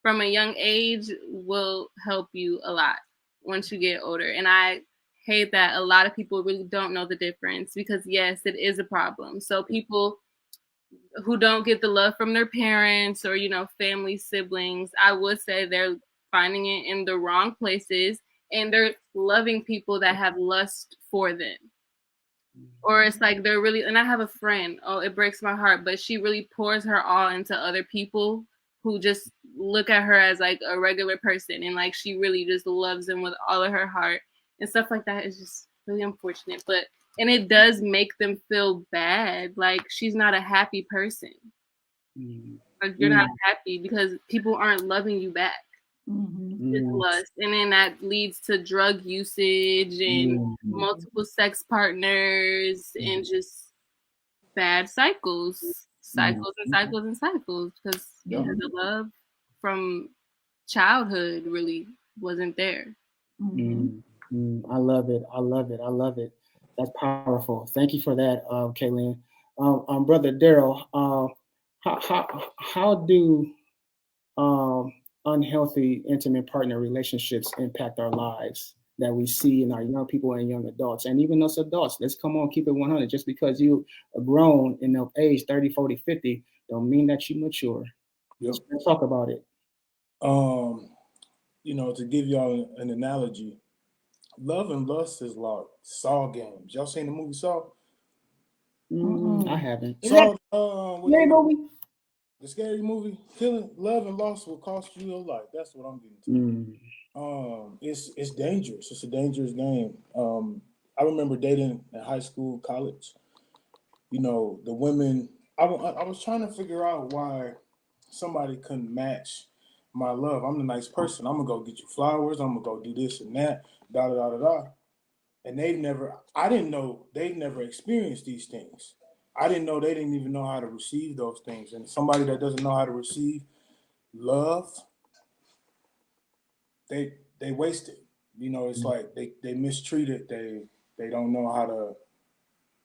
Speaker 2: from a young age will help you a lot once you get older. And I hate that a lot of people really don't know the difference because, yes, it is a problem. So people who don't get the love from their parents or, family, siblings, I would say they're finding it in the wrong places and they're loving people that have lust for them. Or it's like they're really, and I have a friend, oh, it breaks my heart, but she really pours her all into other people who just look at her as like a regular person, and like she really just loves them with all of her heart and stuff like that. Is just really unfortunate, but and it does make them feel bad, like she's not a happy person. Like you're not happy because people aren't loving you back. It's lust, and then that leads to drug usage and multiple sex partners and just bad cycles and cycles and cycles, because the love from childhood really wasn't there.
Speaker 1: I love it. I love it. I love it. That's powerful. Thank you for that, KayLynn. Brother Dyril, how do unhealthy intimate partner relationships impact our lives that we see in our young people and young adults, and even us adults? Let's come on, keep it 100. Just because you are grown in the age 30, 40, 50, don't mean that you mature. Let's talk about it.
Speaker 4: To give y'all an analogy, love and lust is like Saw games. Y'all seen the movie Saw?
Speaker 1: I haven't.
Speaker 4: Saw,
Speaker 3: the
Speaker 4: scary movie. Killing love and lust will cost you your life. That's what I'm getting to. It's dangerous. It's a dangerous game. I remember dating in high school, college. The women. I was trying to figure out why somebody couldn't match my love. I'm the nice person. I'm gonna go get you flowers. I'm gonna go do this and that. Da da da da da. And I didn't know they'd never experienced these things. I didn't know they didn't even know how to receive those things. And somebody that doesn't know how to receive love, they waste it. It's like they mistreat it. They don't know how to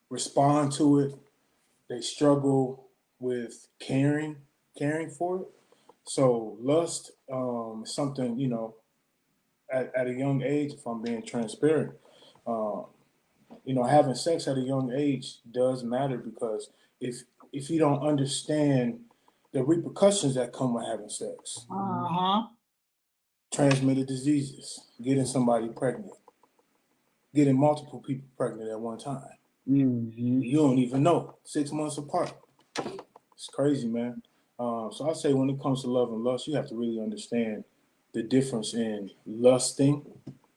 Speaker 4: respond to it. They struggle with caring for it. So lust is something, at a young age, if I'm being transparent, having sex at a young age does matter, because if you don't understand the repercussions that come with having sex, transmitted diseases, getting somebody pregnant, getting multiple people pregnant at one time, you don't even know, 6 months apart. It's crazy, man. So I say when it comes to love and lust, you have to really understand the difference in lusting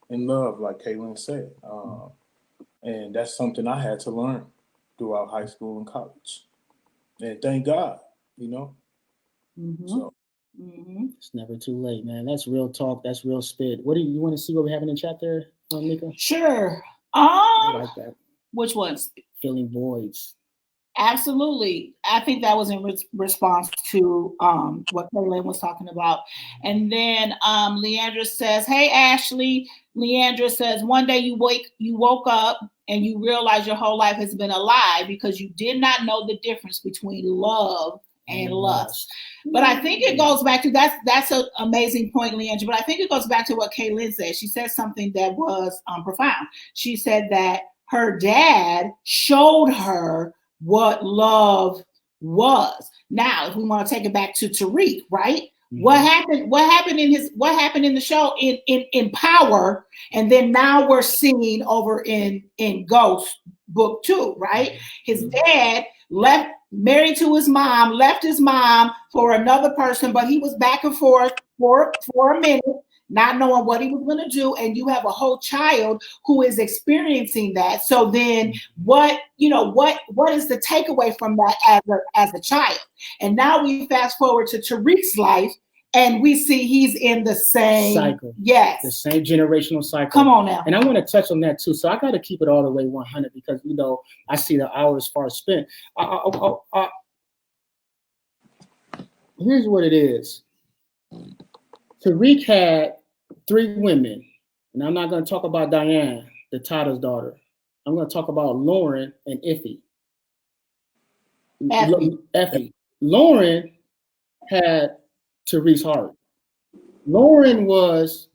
Speaker 4: and love, like KayLynn said. And that's something I had to learn throughout high school and college. And thank God, So
Speaker 1: it's never too late, man. That's real talk. That's real spit. What do you want to see what we have in the chat there, Onika?
Speaker 3: Sure.
Speaker 1: I like that.
Speaker 3: Which ones?
Speaker 1: Filling voids.
Speaker 3: Absolutely. I think that was in response to what KayLynn was talking about. And then Leandra says, hey, Ashley. Leandra says, one day you woke up and you realize your whole life has been a lie because you did not know the difference between love and lust. But I think it goes back to, that's an amazing point, Leandra, but I think it goes back to what KayLynn said. She said something that was profound. She said that her dad showed her what love was. Now, if we want to take it back to Tariq, right? What happened in the show in Power, and then now we're seeing over in Ghost Book 2, right? His dad married to his mom, left his mom for another person, but he was back and forth for a minute, not knowing what he was going to do, and you have a whole child who is experiencing that. So then what is the takeaway from that as a child? And now we fast forward to Tariq's life, and we see he's in the same
Speaker 1: cycle.
Speaker 3: Yes.
Speaker 1: The same generational cycle.
Speaker 3: Come on now.
Speaker 1: And I want to touch on that too. So I got to keep it all the way 100 because, I see the hours far spent. Here's what it is. Tariq had 3 women, and I'm not going to talk about Diane, the Tata's daughter. I'm going to talk about Lauren and Effie. Effie. Lauren had Tariq's heart. Lauren was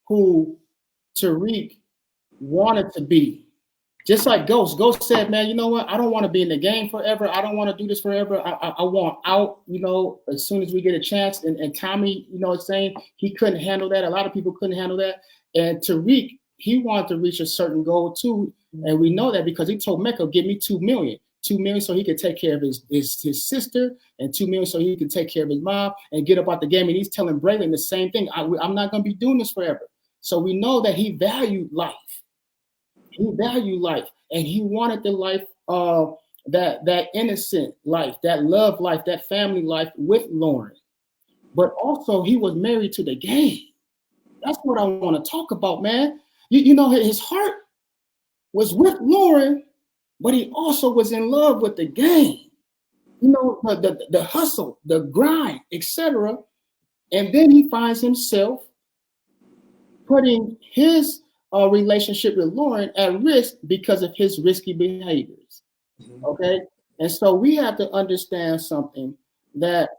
Speaker 1: who Tariq wanted to be. Just like Ghost. Ghost said, man, you know what? I don't want to be in the game forever. I don't want to do this forever. I want out, as soon as we get a chance. And Tommy, saying he couldn't handle that. A lot of people couldn't handle that. And Tariq, he wanted to reach a certain goal too. And we know that because he told Mecca, give me 2 million. 2 million so he could take care of his sister, and 2 million so he could take care of his mom and get up out the game. And he's telling Braylon the same thing. I'm not going to be doing this forever. So we know that he valued life. He valued life, and he wanted the life that innocent life, that love life, that family life with Lauren. But also he was married to the game. That's what I want to talk about, man. You know, his heart was with Lauren, but he also was in love with the game. You know, the hustle, the grind, etc. And then he finds himself putting his relationship with Lauren at risk because of his risky behaviors. Okay, and so we have to understand something that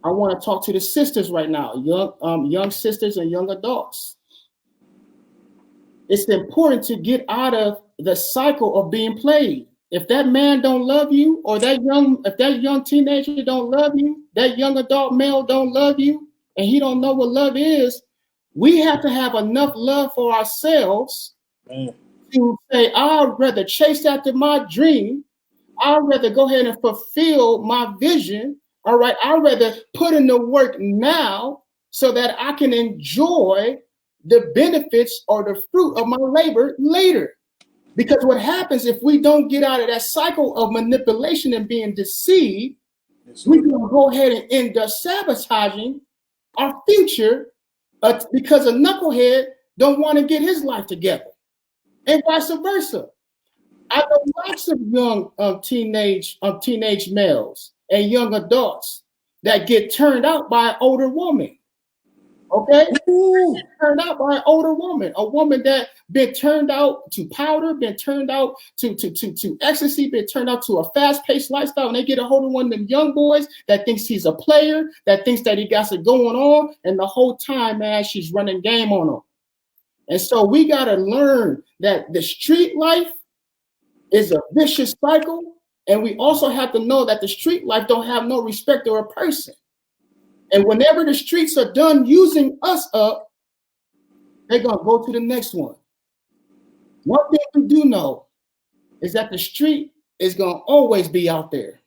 Speaker 1: I want to talk to the sisters right now, young sisters and young adults. It's important to get out of the cycle of being played. If that man don't love you, or if that young teenager don't love you, that young adult male don't love you, and he don't know what love is, we have to have enough love for ourselves to say, I'd rather chase after my dream. I'd rather go ahead and fulfill my vision. All right, I'd rather put in the work now so that I can enjoy the benefits or the fruit of my labor later. Because what happens if we don't get out of that cycle of manipulation and being deceived, we're going to go ahead and end up sabotaging our future because a knucklehead don't want to get his life together, and vice versa. I know lots of young teenage males and young adults that get turned out by an older woman. Okay, turned out by an older woman, a woman that been turned out to powder, been turned out to ecstasy, been turned out to a fast-paced lifestyle, and they get a hold of one of them young boys that thinks he's a player, that thinks that he got it going on, and the whole time, man, she's running game on him. And so we got to learn that the street life is a vicious cycle, and we also have to know that the street life don't have no respect or a person. And whenever the streets are done using us up, they're going to go to the next one. One thing we do know is that the street is going to always be out there,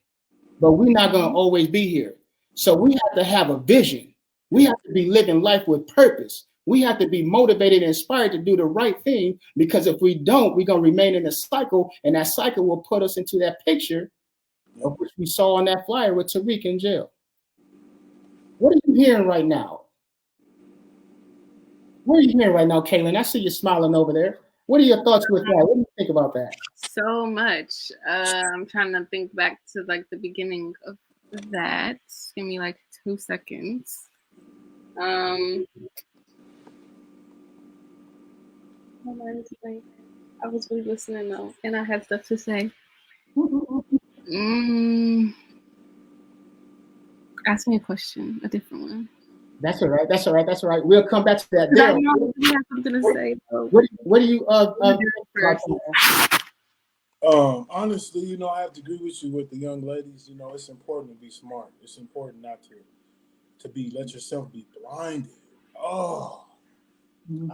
Speaker 1: but we're not going to always be here. So we have to have a vision. We have to be living life with purpose. We have to be motivated and inspired to do the right thing, because if we don't, we're going to remain in a cycle, and that cycle will put us into that picture of which we saw on that flyer with Tariq in jail. What are you hearing right now? What are you hearing right now, KayLynn? I see you smiling over there. What are your thoughts with that? What do you think about that?
Speaker 2: So much. I'm trying to think back to like the beginning of that. Give me like 2 seconds. I was really listening though, and I had stuff to say. Ask me a question, a different one.
Speaker 1: That's all right. That's all right. That's all right. We'll come back to that.
Speaker 2: I know you have something to say.
Speaker 1: What do you
Speaker 4: honestly, you know, I have to agree with you with the young ladies. You know, it's important to be smart. It's important not to let yourself be blinded. Oh,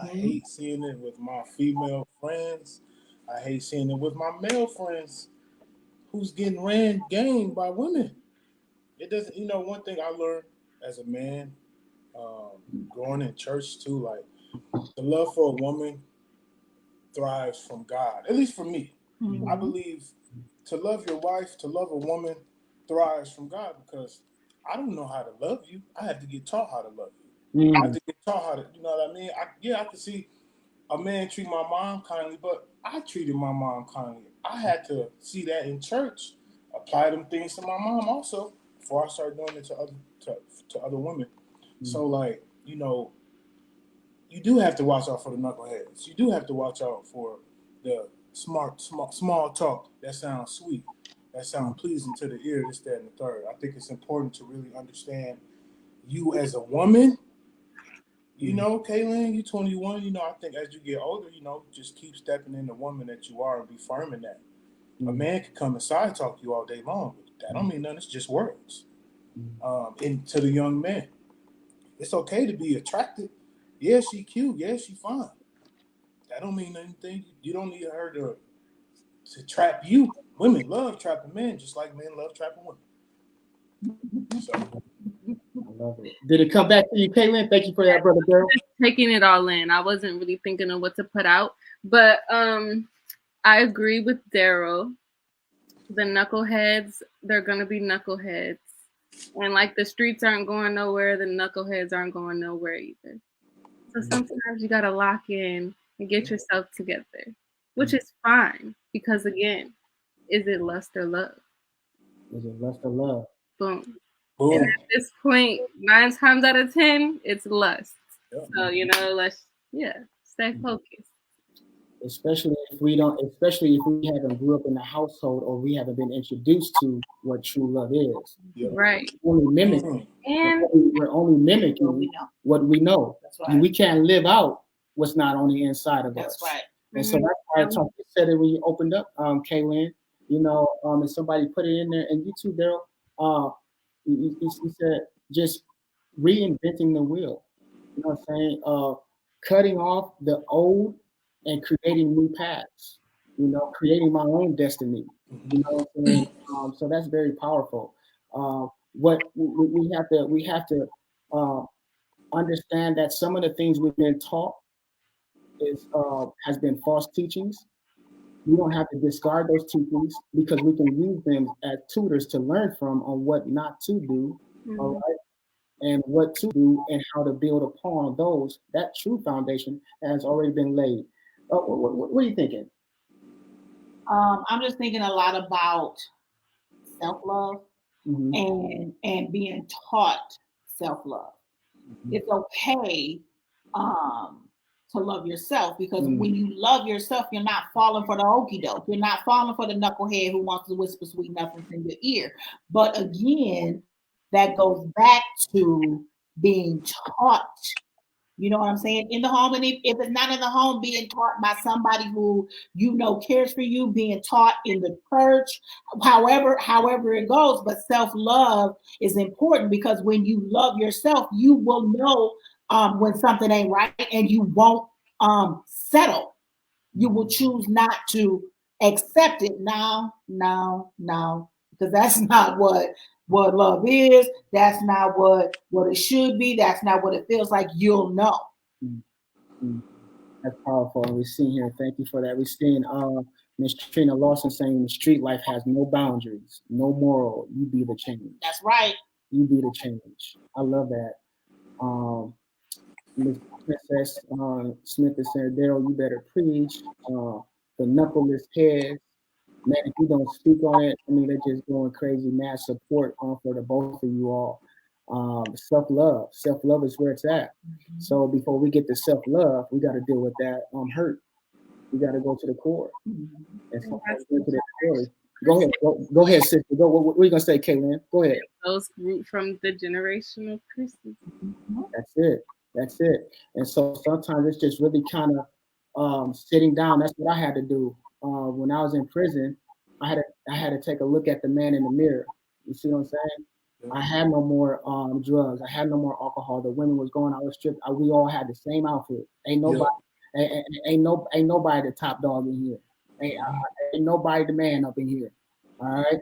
Speaker 4: I hate seeing it with my female friends. I hate seeing it with my male friends who's getting ran game by women. It doesn't, you know, one thing I learned as a man, growing in church too, like the love for a woman thrives from God, at least for me. I believe to love your wife, to love a woman thrives from God, because I don't know how to love you. I have to get taught how to love you. I have to get taught how to, you know what I mean? I could see a man treat my mom kindly, but I treated my mom kindly. I had to see that in church, apply them things to my mom also before I started doing it to other women. So, like, you know, you do have to watch out for the knuckleheads. You do have to watch out for the small talk that sounds sweet, that sounds pleasing to the ear, this, that, and the third. I think it's important to really understand you as a woman. You know, KayLynn, you 21, you know, I think as you get older, you know, just keep stepping in the woman that you are and be firm in that. A man can come and side talk you all day long, but that don't mean nothing, it's just words. And to the young man, it's okay to be attracted. Yeah, she cute. Yeah, she fine. That don't mean anything. You don't need her to trap you. Women love trapping men, just like men love trapping women. So
Speaker 1: I love it. Did it come back to you, KayLynn? Thank you for that, brother Dyril.
Speaker 2: Taking it all in. I wasn't really thinking of what to put out, but I agree with Dyril. The knuckleheads, they're gonna be knuckleheads, and like the streets aren't going nowhere, the knuckleheads aren't going nowhere either. So sometimes you gotta lock in and get yourself together, which is fine because again, is it lust or love?
Speaker 1: Is it lust or love?
Speaker 2: Boom.
Speaker 4: boom.
Speaker 2: And at this point, 9 times out of 10, it's lust.
Speaker 4: Yeah.
Speaker 2: So let's stay focused.
Speaker 1: Especially if we haven't grew up in a household or we haven't been introduced to what true love is.
Speaker 4: Yeah.
Speaker 2: Right.
Speaker 1: We're only mimicking.
Speaker 2: And
Speaker 1: We're only mimicking what we know.
Speaker 3: That's right.
Speaker 1: We can't live out what's not on the inside of us.
Speaker 3: That's right.
Speaker 1: And so that's why I said it when you opened up, KayLynn. And somebody put it in there, and you too, Dyril. You said just reinventing the wheel. You know what I'm saying? Cutting off the old and creating new paths. Creating my own destiny. You know what I'm saying? So that's very powerful. What we have to understand that some of the things we've been taught has been false teachings. We don't have to discard those teachings because we can use them as tutors to learn from on what not to do, all right, and what to do and how to build upon those. That true foundation has already been laid. What are you thinking?
Speaker 3: I'm just thinking a lot about self-love and being taught self-love. It's okay to love yourself because when you love yourself, you're not falling for the okie doke. You're not falling for the knucklehead who wants to whisper sweet nothings in your ear. But again, that goes back to being taught. You know what I'm saying? In the home, and if it's not in the home, being taught by somebody who cares for you, being taught in the church, however it goes. But self-love is important because when you love yourself, you will know when something ain't right, and you won't settle. You will choose not to accept it now, because that's not what love is. That's not what it should be. That's not what it feels like. You'll know.
Speaker 1: That's powerful. We're seeing here. Thank you for that. We're seeing Miss Trina Lawson saying the street life has no boundaries, no moral. You be the change.
Speaker 3: That's right.
Speaker 1: You be the change. I love that. Miss Princess Smith is saying, Dyril, you better preach. The knuckleless heads. Man, if you don't speak on it, I mean, they're just going crazy. Mad support for the both of you all. Self-love. Self-love is where it's at. So before we get to self-love, we got to deal with that hurt. We got to go to the core. And sometimes go to the core. Go ahead, sister. What are you gonna say, KayLynn? Go ahead.
Speaker 2: Those root from the generational curses.
Speaker 1: That's it. And so sometimes it's just really kind of sitting down. That's what I had to do when I was in prison. I had to take a look at the man in the mirror. You see what I'm saying? I had no more drugs. I had no more alcohol. The women was going out with stripped. We all had the same outfit. Ain't nobody the top dog in here. Ain't nobody the man up in here. All right.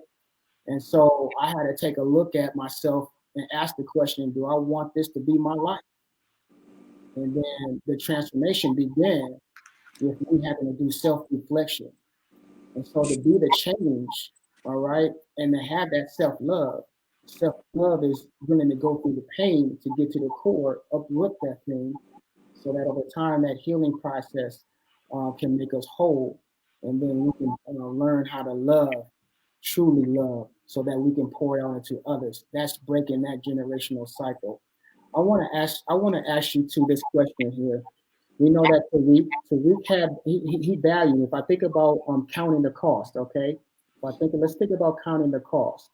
Speaker 1: And so I had to take a look at myself and ask the question, do I want this to be my life? And then the transformation began with me having to do self-reflection. And so to be the change, all right, and to have that self-love is willing to go through the pain to get to the core, uproot that thing, so that over time that healing process can make us whole. And then we can learn how to love, truly love, so that we can pour it out into others. That's breaking that generational cycle. I want to ask you this question here. We know that Tariq had he valued. If I think about counting the cost, okay. Let's think about counting the cost.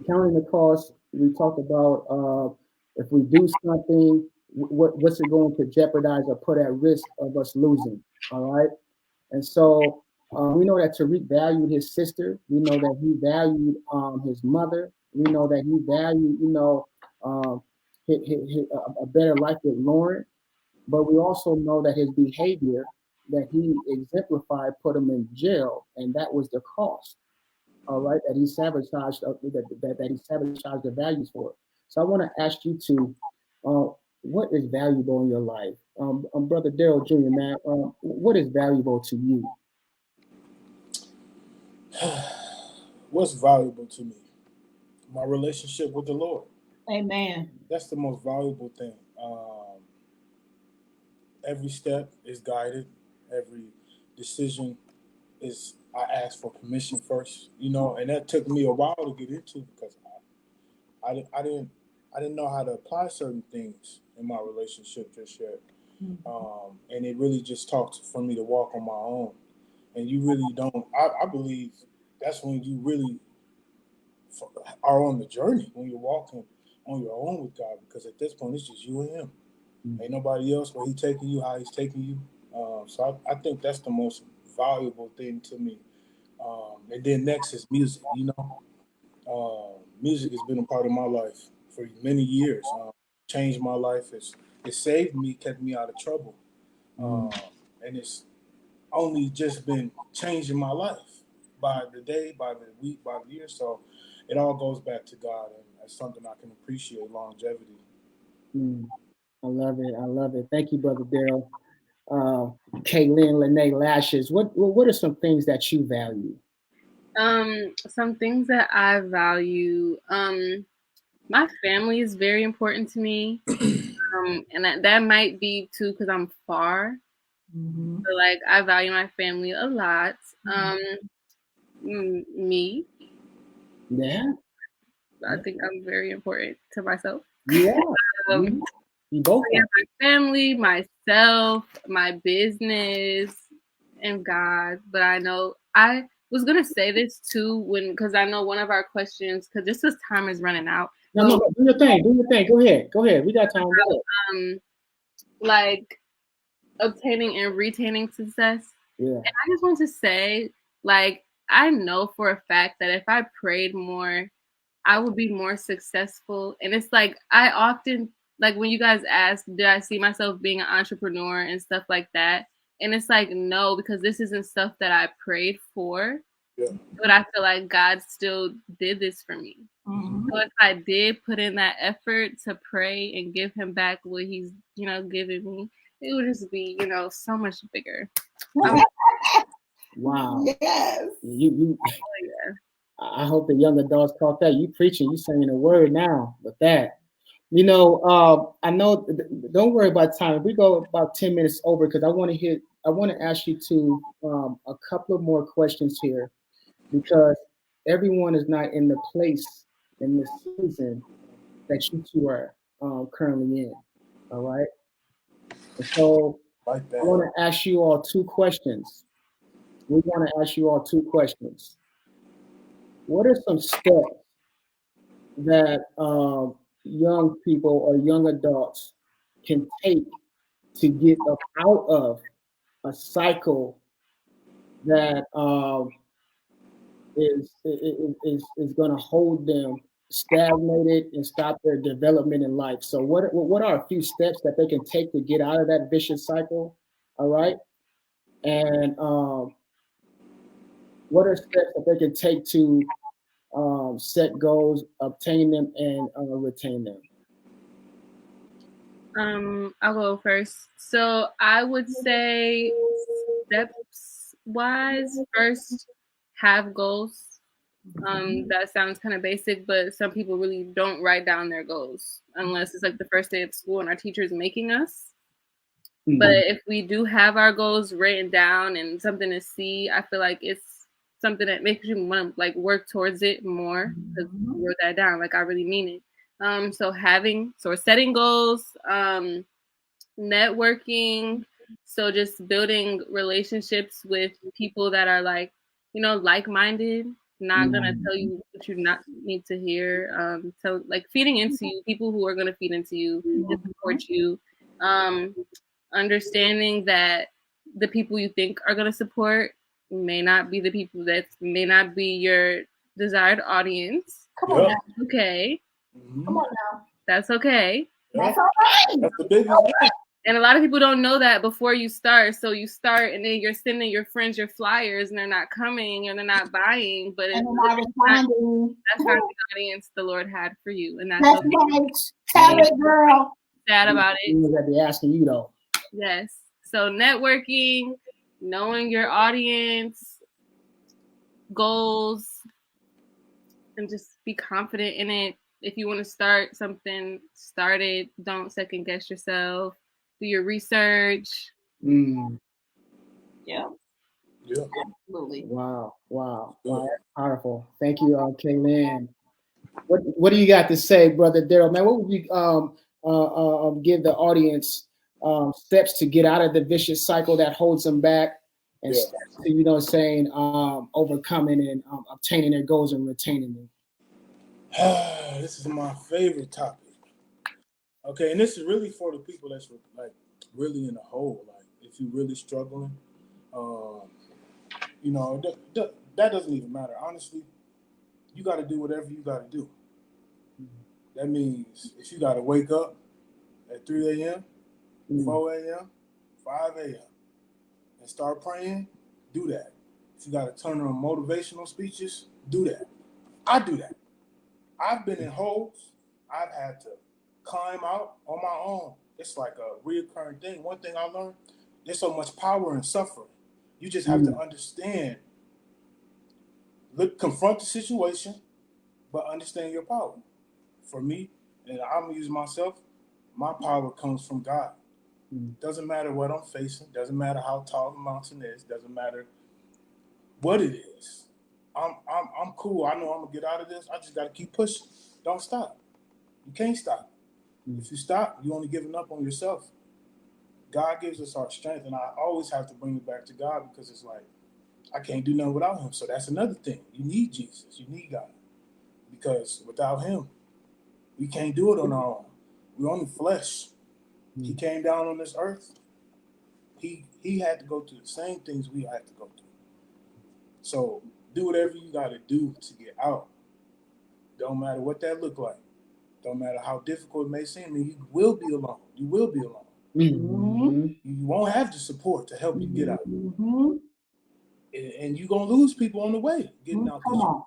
Speaker 1: Counting the cost. We talked about if we do something, what's it going to jeopardize or put at risk of us losing? All right. And so we know that Tariq valued his sister. We know that he valued his mother. We know that he valued, a better life with Lauren. but we also know that his behavior that he exemplified put him in jail, and that was the cost. All right, that he sabotaged that he sabotaged the values for it. So I want to ask you to, what is valuable in your life, brother Dyril Jr. Man, what is valuable to you?
Speaker 4: What's valuable to me? My relationship with the Lord.
Speaker 3: Amen.
Speaker 4: That's the most valuable thing. Every step is guided. Every decision is. I ask for permission first, and that took me a while to get into because I didn't know how to apply certain things in my relationship just yet, and it really just talks for me to walk on my own. And you really don't. I believe that's when you really are on the journey, when you're walking on your own with God, because at this point it's just you and Him. Ain't nobody else where He's taking you, how He's taking you. So I think that's the most valuable thing to me. And then next is music. Music has been a part of my life for many years. Changed my life. It saved me, kept me out of trouble, and it's only just been changing my life by the day, by the week, by the year. So it all goes back to God, and that's something I can appreciate, longevity.
Speaker 1: I love it. I love it. Thank you, brother Dyril. KayLynn, Lanae, Lashes. What are some things that you value?
Speaker 2: Some things that I value. My family is very important to me. And that might be too because I'm far. But like I value my family a lot. Me.
Speaker 1: Yeah.
Speaker 2: I think I'm very important to myself.
Speaker 1: Yeah. You both
Speaker 2: are. My family, myself, my business, and God. But I know I was gonna say this too because I know one of our questions, because this time is running out.
Speaker 1: No, do your thing. Do your thing. Go ahead. We got time.
Speaker 2: Like obtaining and retaining success.
Speaker 1: Yeah.
Speaker 2: And I just want to say, like, I know for a fact that if I prayed more, I would be more successful. And it's like I often, like when you guys ask, did I see myself being an entrepreneur and stuff like that? And it's like, no, because this isn't stuff that I prayed for.
Speaker 4: Yeah.
Speaker 2: But I feel like God still did this for me. So if I did put in that effort to pray and give Him back what He's, given me, it would just be, so much bigger.
Speaker 1: Wow.
Speaker 3: Yes.
Speaker 1: You. I hope the young adults caught that. You preaching, you saying a word now with that. I know. Don't worry about time. We go about 10 minutes over because I want to ask you to a couple of more questions here because everyone is not in the place in the season that you two are currently in. All right. And so I want to ask you all two questions. We want to ask you all two questions. What are some steps that young people or young adults can take to get up out of a cycle that is going to hold them stagnated and stop their development in life? So what are a few steps that they can take to get out of that vicious cycle? All right. And what are steps that they can take to set goals, obtain them, and retain them?
Speaker 2: I'll go first. So I would say steps wise, first have goals. That sounds kind of basic, but some people really don't write down their goals unless it's like the first day of school and our teacher's making us. But if we do have our goals written down and something to see, I feel like it's something that makes you want to like work towards it more because you wrote that down. Like I really mean it. So setting goals, networking, so just building relationships with people that are like, like-minded, not gonna tell you what you not need to hear. So like feeding into you, people who are gonna feed into you and support you. Understanding that the people you think are gonna support may not be the people that may not be your desired audience.
Speaker 3: Come on now.
Speaker 2: Okay.
Speaker 3: Come on now.
Speaker 2: That's okay.
Speaker 3: That's all right.
Speaker 4: That's the biggest one.
Speaker 2: And a lot of people don't know that before you start. So you start and then you're sending your friends your flyers and they're not coming and they're not buying. But
Speaker 3: And
Speaker 2: it's
Speaker 3: I responding.
Speaker 2: that's not the audience the Lord had for you. And that's
Speaker 3: That's
Speaker 2: okay.
Speaker 3: right. Tell it, girl.
Speaker 2: Sad about it.
Speaker 1: That they're asking you though.
Speaker 2: Yes. So networking, knowing your audience, goals, and just be confident in it. If you want to start something, start it. Don't second guess yourself. Do your research.
Speaker 3: Yeah.
Speaker 4: Yeah.
Speaker 3: Absolutely.
Speaker 1: Wow. That's powerful. Thank you, KayLynn. What do you got to say, brother Dyril? Man, what would you give the audience steps to get out of the vicious cycle that holds them back, and steps to overcoming and obtaining their goals and retaining them?
Speaker 4: This is my favorite topic. Okay, and this is really for the people that's like really in a hole. Like if you're really struggling, that doesn't even matter. Honestly, you got to do whatever you got to do. That means if you got to wake up at 3 a.m., 4 a.m., 5 a.m., and start praying, do that. If you got to turn on motivational speeches, do that. I do that. I've been in holes. I've had to climb out on my own. It's like a reoccurring thing. One thing I learned, there's so much power in suffering. You just have to understand, confront the situation, but understand your power. For me, and I'm going to use myself, my power comes from God. Doesn't matter what I'm facing. Doesn't matter how tall the mountain is. Doesn't matter what it is. I'm cool. I know I'm going to get out of this. I just got to keep pushing. Don't stop. You can't stop. If you stop, you're only giving up on yourself. God gives us our strength, and I always have to bring it back to God because it's like, I can't do nothing without him. So that's another thing. You need Jesus. You need God. Because without him, we can't do it on our own. We're only flesh. He came down on this earth. He had to go through the same things we had to go through. So do whatever you got to do to get out. Don't matter what that look like. Don't matter how difficult it may seem. I mean, you will be alone. You will be alone. You won't have the support to help you get out. And you're going to lose people on the way getting out.
Speaker 3: Come on.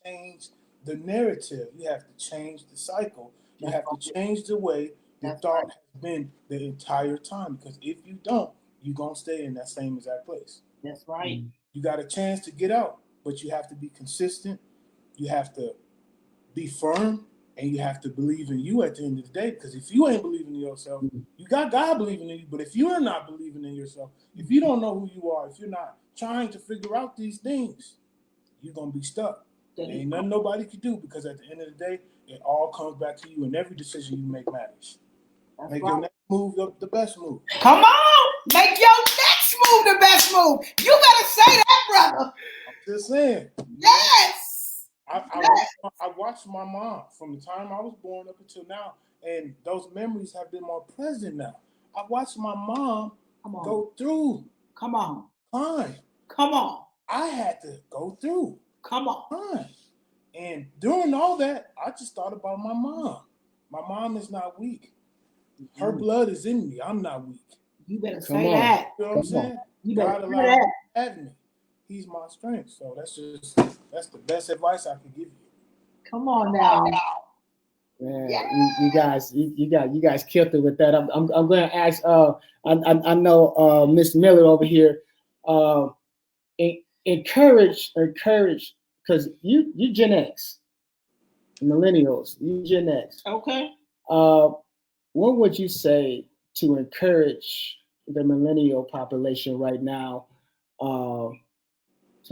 Speaker 4: Change the narrative. You have to change the cycle. You have to change the way the thought has been the entire time. Because if you don't, you're going to stay in that same exact place.
Speaker 3: That's right.
Speaker 4: You got a chance to get out, but you have to be consistent. You have to be firm, and you have to believe in you at the end of the day. Because if you ain't believing in yourself, you got God believing in you. But if you're not believing in yourself, if you don't know who you are, if you're not trying to figure out these things, you're going to be stuck. There ain't nothing nobody can do, because at the end of the day, it all comes back to you, and every decision you make matters. Make your next move the best move.
Speaker 3: Come on! Make your next move the best move. You better say that, brother.
Speaker 4: I'm just saying.
Speaker 3: Yes!
Speaker 4: I watched my mom from the time I was born up until now, and those memories have been more present now. I watched my mom go through.
Speaker 3: Come on.
Speaker 4: Fine.
Speaker 3: Come on.
Speaker 4: I had to go through.
Speaker 3: Come on.
Speaker 4: Fine. And during all that, I just thought about my mom. My mom is not weak. Her blood is in me. I'm not weak.
Speaker 3: You better say that.
Speaker 4: You know what I'm saying?
Speaker 3: You better
Speaker 4: God
Speaker 3: say
Speaker 4: allowed
Speaker 3: that.
Speaker 4: to have me. He's my strength. So that's the best advice I can give you.
Speaker 3: Come on now.
Speaker 1: Man, you guys killed it with that. I'm going to ask. I know Miss Miller over here. Encourage, because you Gen X, millennials, you Gen X.
Speaker 3: Okay.
Speaker 1: What would you say to encourage the millennial population right now? To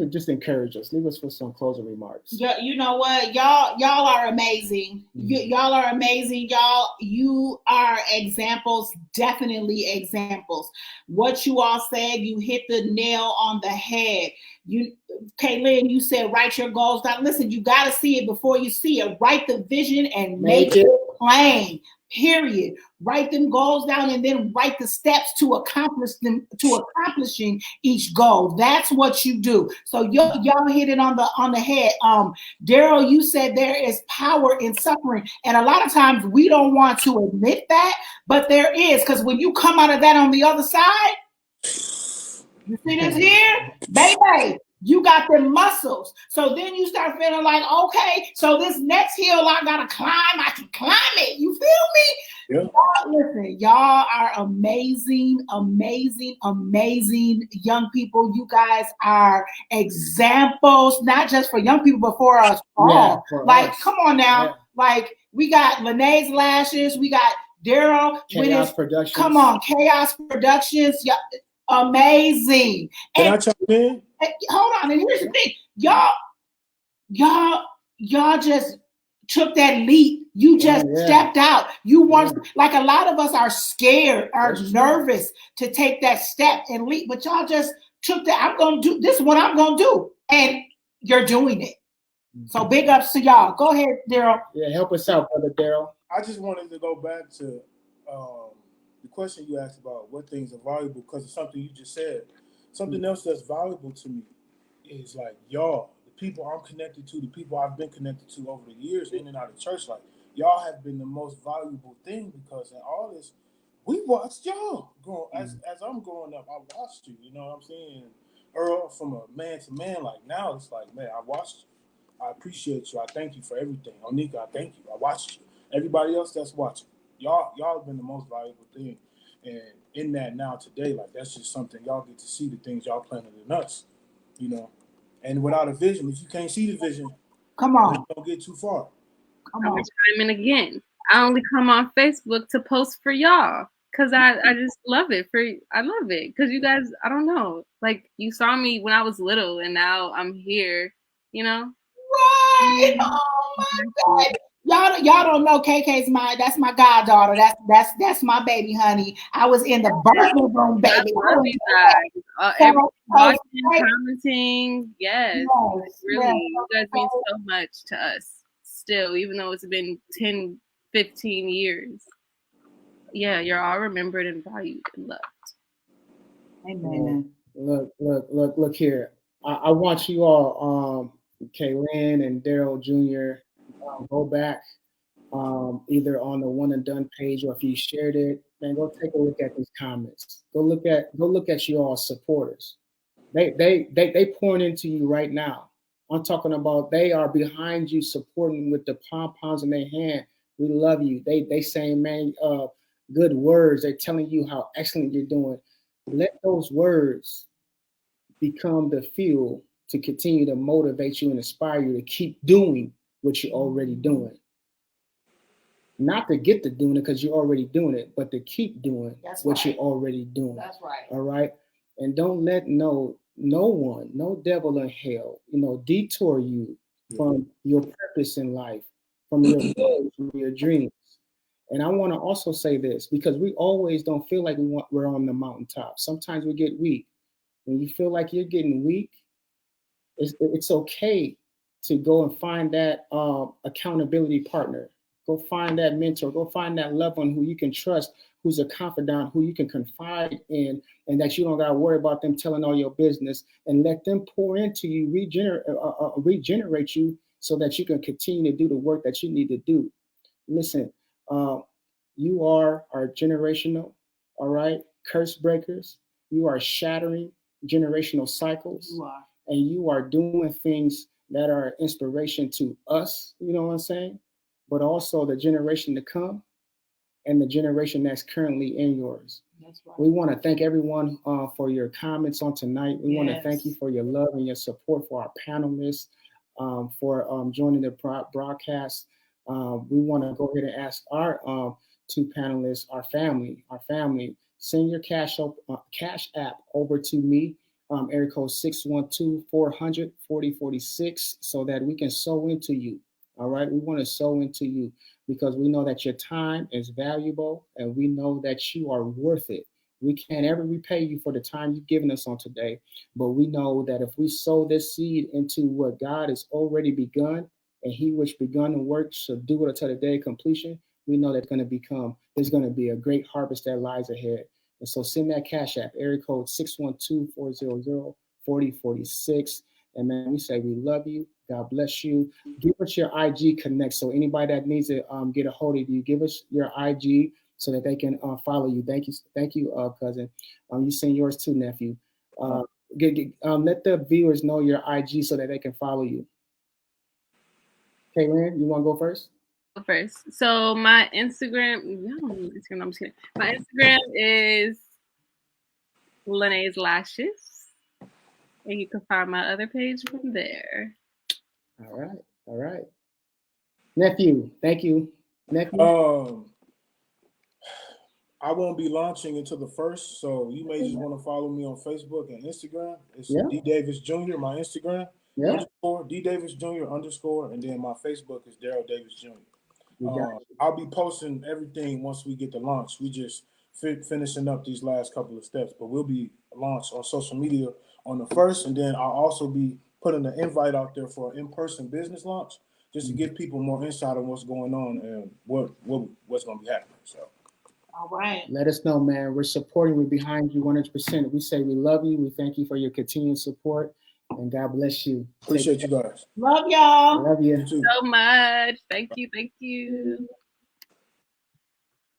Speaker 1: just encourage us. Leave us with some closing remarks.
Speaker 3: Yeah, you know what? Y'all are amazing. Y'all are amazing. You are examples, definitely examples. What you all said, you hit the nail on the head. KayLynn, you said write your goals down. Listen, you got to see it before you see it. Write the vision and make it plain. period. Write them goals down and then write the steps to accomplishing each goal. That's what you do. So y'all hit it on the head. Dyril, you said there is power in suffering. And a lot of times we don't want to admit that, but there is, because when you come out of that on the other side, you see this here? Baby, you got them muscles. So then you start feeling like, okay, so this next hill I gotta climb, I can climb it. You feel me?
Speaker 4: Yeah.
Speaker 3: Y'all, listen, y'all are amazing, amazing, amazing young people. You guys are examples, not just for young people, but for us all.
Speaker 1: For
Speaker 3: like,
Speaker 1: us.
Speaker 3: come on now. Yeah. Like, we got Lanae's Lashes, we got Dyril with his
Speaker 1: Productions.
Speaker 3: Come on, Chaos Productions. Yeah, amazing.
Speaker 4: Can I chime in?
Speaker 3: Hold on, and here's the thing, y'all just took that leap. You just stepped out. You want like a lot of us are scared, are nervous to take that step and leap, but y'all just took that. I'm gonna do this. Is what I'm gonna do, and you're doing it. So big ups to y'all. Go ahead, Dyril.
Speaker 1: Yeah, help us out, brother Dyril.
Speaker 4: I just wanted to go back to the question you asked about what things are valuable, because of something you just said. Something else that's valuable to me is like y'all, the people I'm connected to, the people I've been connected to over the years in and out of church. Like y'all have been the most valuable thing, because in all this, we watched y'all growing. As I'm growing up, I watched you. You know what I'm saying? Earl, from a man to man, like now it's like, man, I watched you. I appreciate you. I thank you for everything. Onika, I thank you. I watched you. Everybody else that's watching, y'all have been the most valuable thing. And in that now today, like that's just something y'all get to see, the things y'all planted in us, you know. And without a vision, if you can't see the vision,
Speaker 3: come on,
Speaker 4: don't get too far.
Speaker 2: I'm gonna chime in again. I only come on Facebook to post for y'all because I just love it. I love it because you guys, I don't know, like you saw me when I was little, and now I'm here, you know.
Speaker 3: Right. Oh my God. Y'all don't know KK's that's my goddaughter. That's my baby, honey. I was in the birthing room, baby.
Speaker 2: I love you guys. Watching, commenting, yes. Really, you guys mean so much to us still, even though it's been 10, 15 years. Yeah, you're all remembered and valued and loved.
Speaker 3: Amen.
Speaker 1: Look here. I want you all, KayLynn and Dyril Jr., go back either on the one and done page, or if you shared it, then go take a look at these comments. Go look at you all supporters. They pouring into you right now. I'm talking about they are behind you, supporting with the pom-poms in their hand. We love you. They saying, man, good words. They're telling you how excellent you're doing. Let those words become the fuel to continue to motivate you and inspire you to keep doing what you're already doing. Not to get to doing it because you're already doing it, but to keep doing what you're already doing.
Speaker 3: That's right.
Speaker 1: All right. And don't let no one, no devil in hell, detour you from your purpose in life, from your goals, from your dreams. And I want to also say this, because we always don't feel like we're on the mountaintop. Sometimes we get weak. When you feel like you're getting weak, it's okay to go and find that accountability partner. Go find that mentor. Go find that loved one who you can trust, who's a confidant, who you can confide in, and that you don't got to worry about them telling all your business, and let them pour into you, regenerate you, so that you can continue to do the work that you need to do. Listen, you are generational, all right? Curse breakers. You are shattering generational cycles.
Speaker 3: You are.
Speaker 1: And you are doing things that are inspiration to us, you know what I'm saying? But also the generation to come and the generation that's currently in yours.
Speaker 3: That's right.
Speaker 1: We want to thank everyone for your comments on tonight. We want to thank you for your love and your support for our panelists, for joining the broadcast. We want to go ahead and ask our two panelists, our family, send your cash app over to me. Area code 612-400-4046, so that we can sow into you. All right, we want to sow into you because we know that your time is valuable, and we know that you are worth it. We can't ever repay you for the time you've given us on today, but we know that if we sow this seed into what God has already begun, and he which begun the work shall do it until the day of completion, we know there's going to be a great harvest that lies ahead. And so send that Cash App, area code 612-400-4046. And man, we say we love you. God bless you. Give us your IG connect. So anybody that needs to get a hold of you, give us your IG so that they can follow you. Thank you, cousin. You send yours too, nephew. Let the viewers know your IG so that they can follow you. KayLynn, you want to go first?
Speaker 2: First. So my Instagram, I'm just kidding. My Instagram is Lanae's Lashes. And you can find my other page from there.
Speaker 1: All right. Nephew, thank you. Nephew.
Speaker 4: I won't be launching until the 1st, so you may just want to follow me on Facebook and Instagram. It's D Davis Jr. My Instagram _ D Davis Jr. _ and then my Facebook is Dyril Davis Jr. I'll be posting everything once we get to launch. We just finishing up these last couple of steps, but we'll be launched on social media on the 1st, and then I'll also be putting an invite out there for an in-person business launch, just to give people more insight on what's going on and what's going to be happening. So.
Speaker 3: All right.
Speaker 1: Let us know, man. We're supporting. We're behind you 100%. We say we love you. We thank you for your continued support, and God bless you.
Speaker 4: Appreciate you guys.
Speaker 3: Love y'all.
Speaker 1: Love you.
Speaker 4: You too.
Speaker 2: So much. Thank you.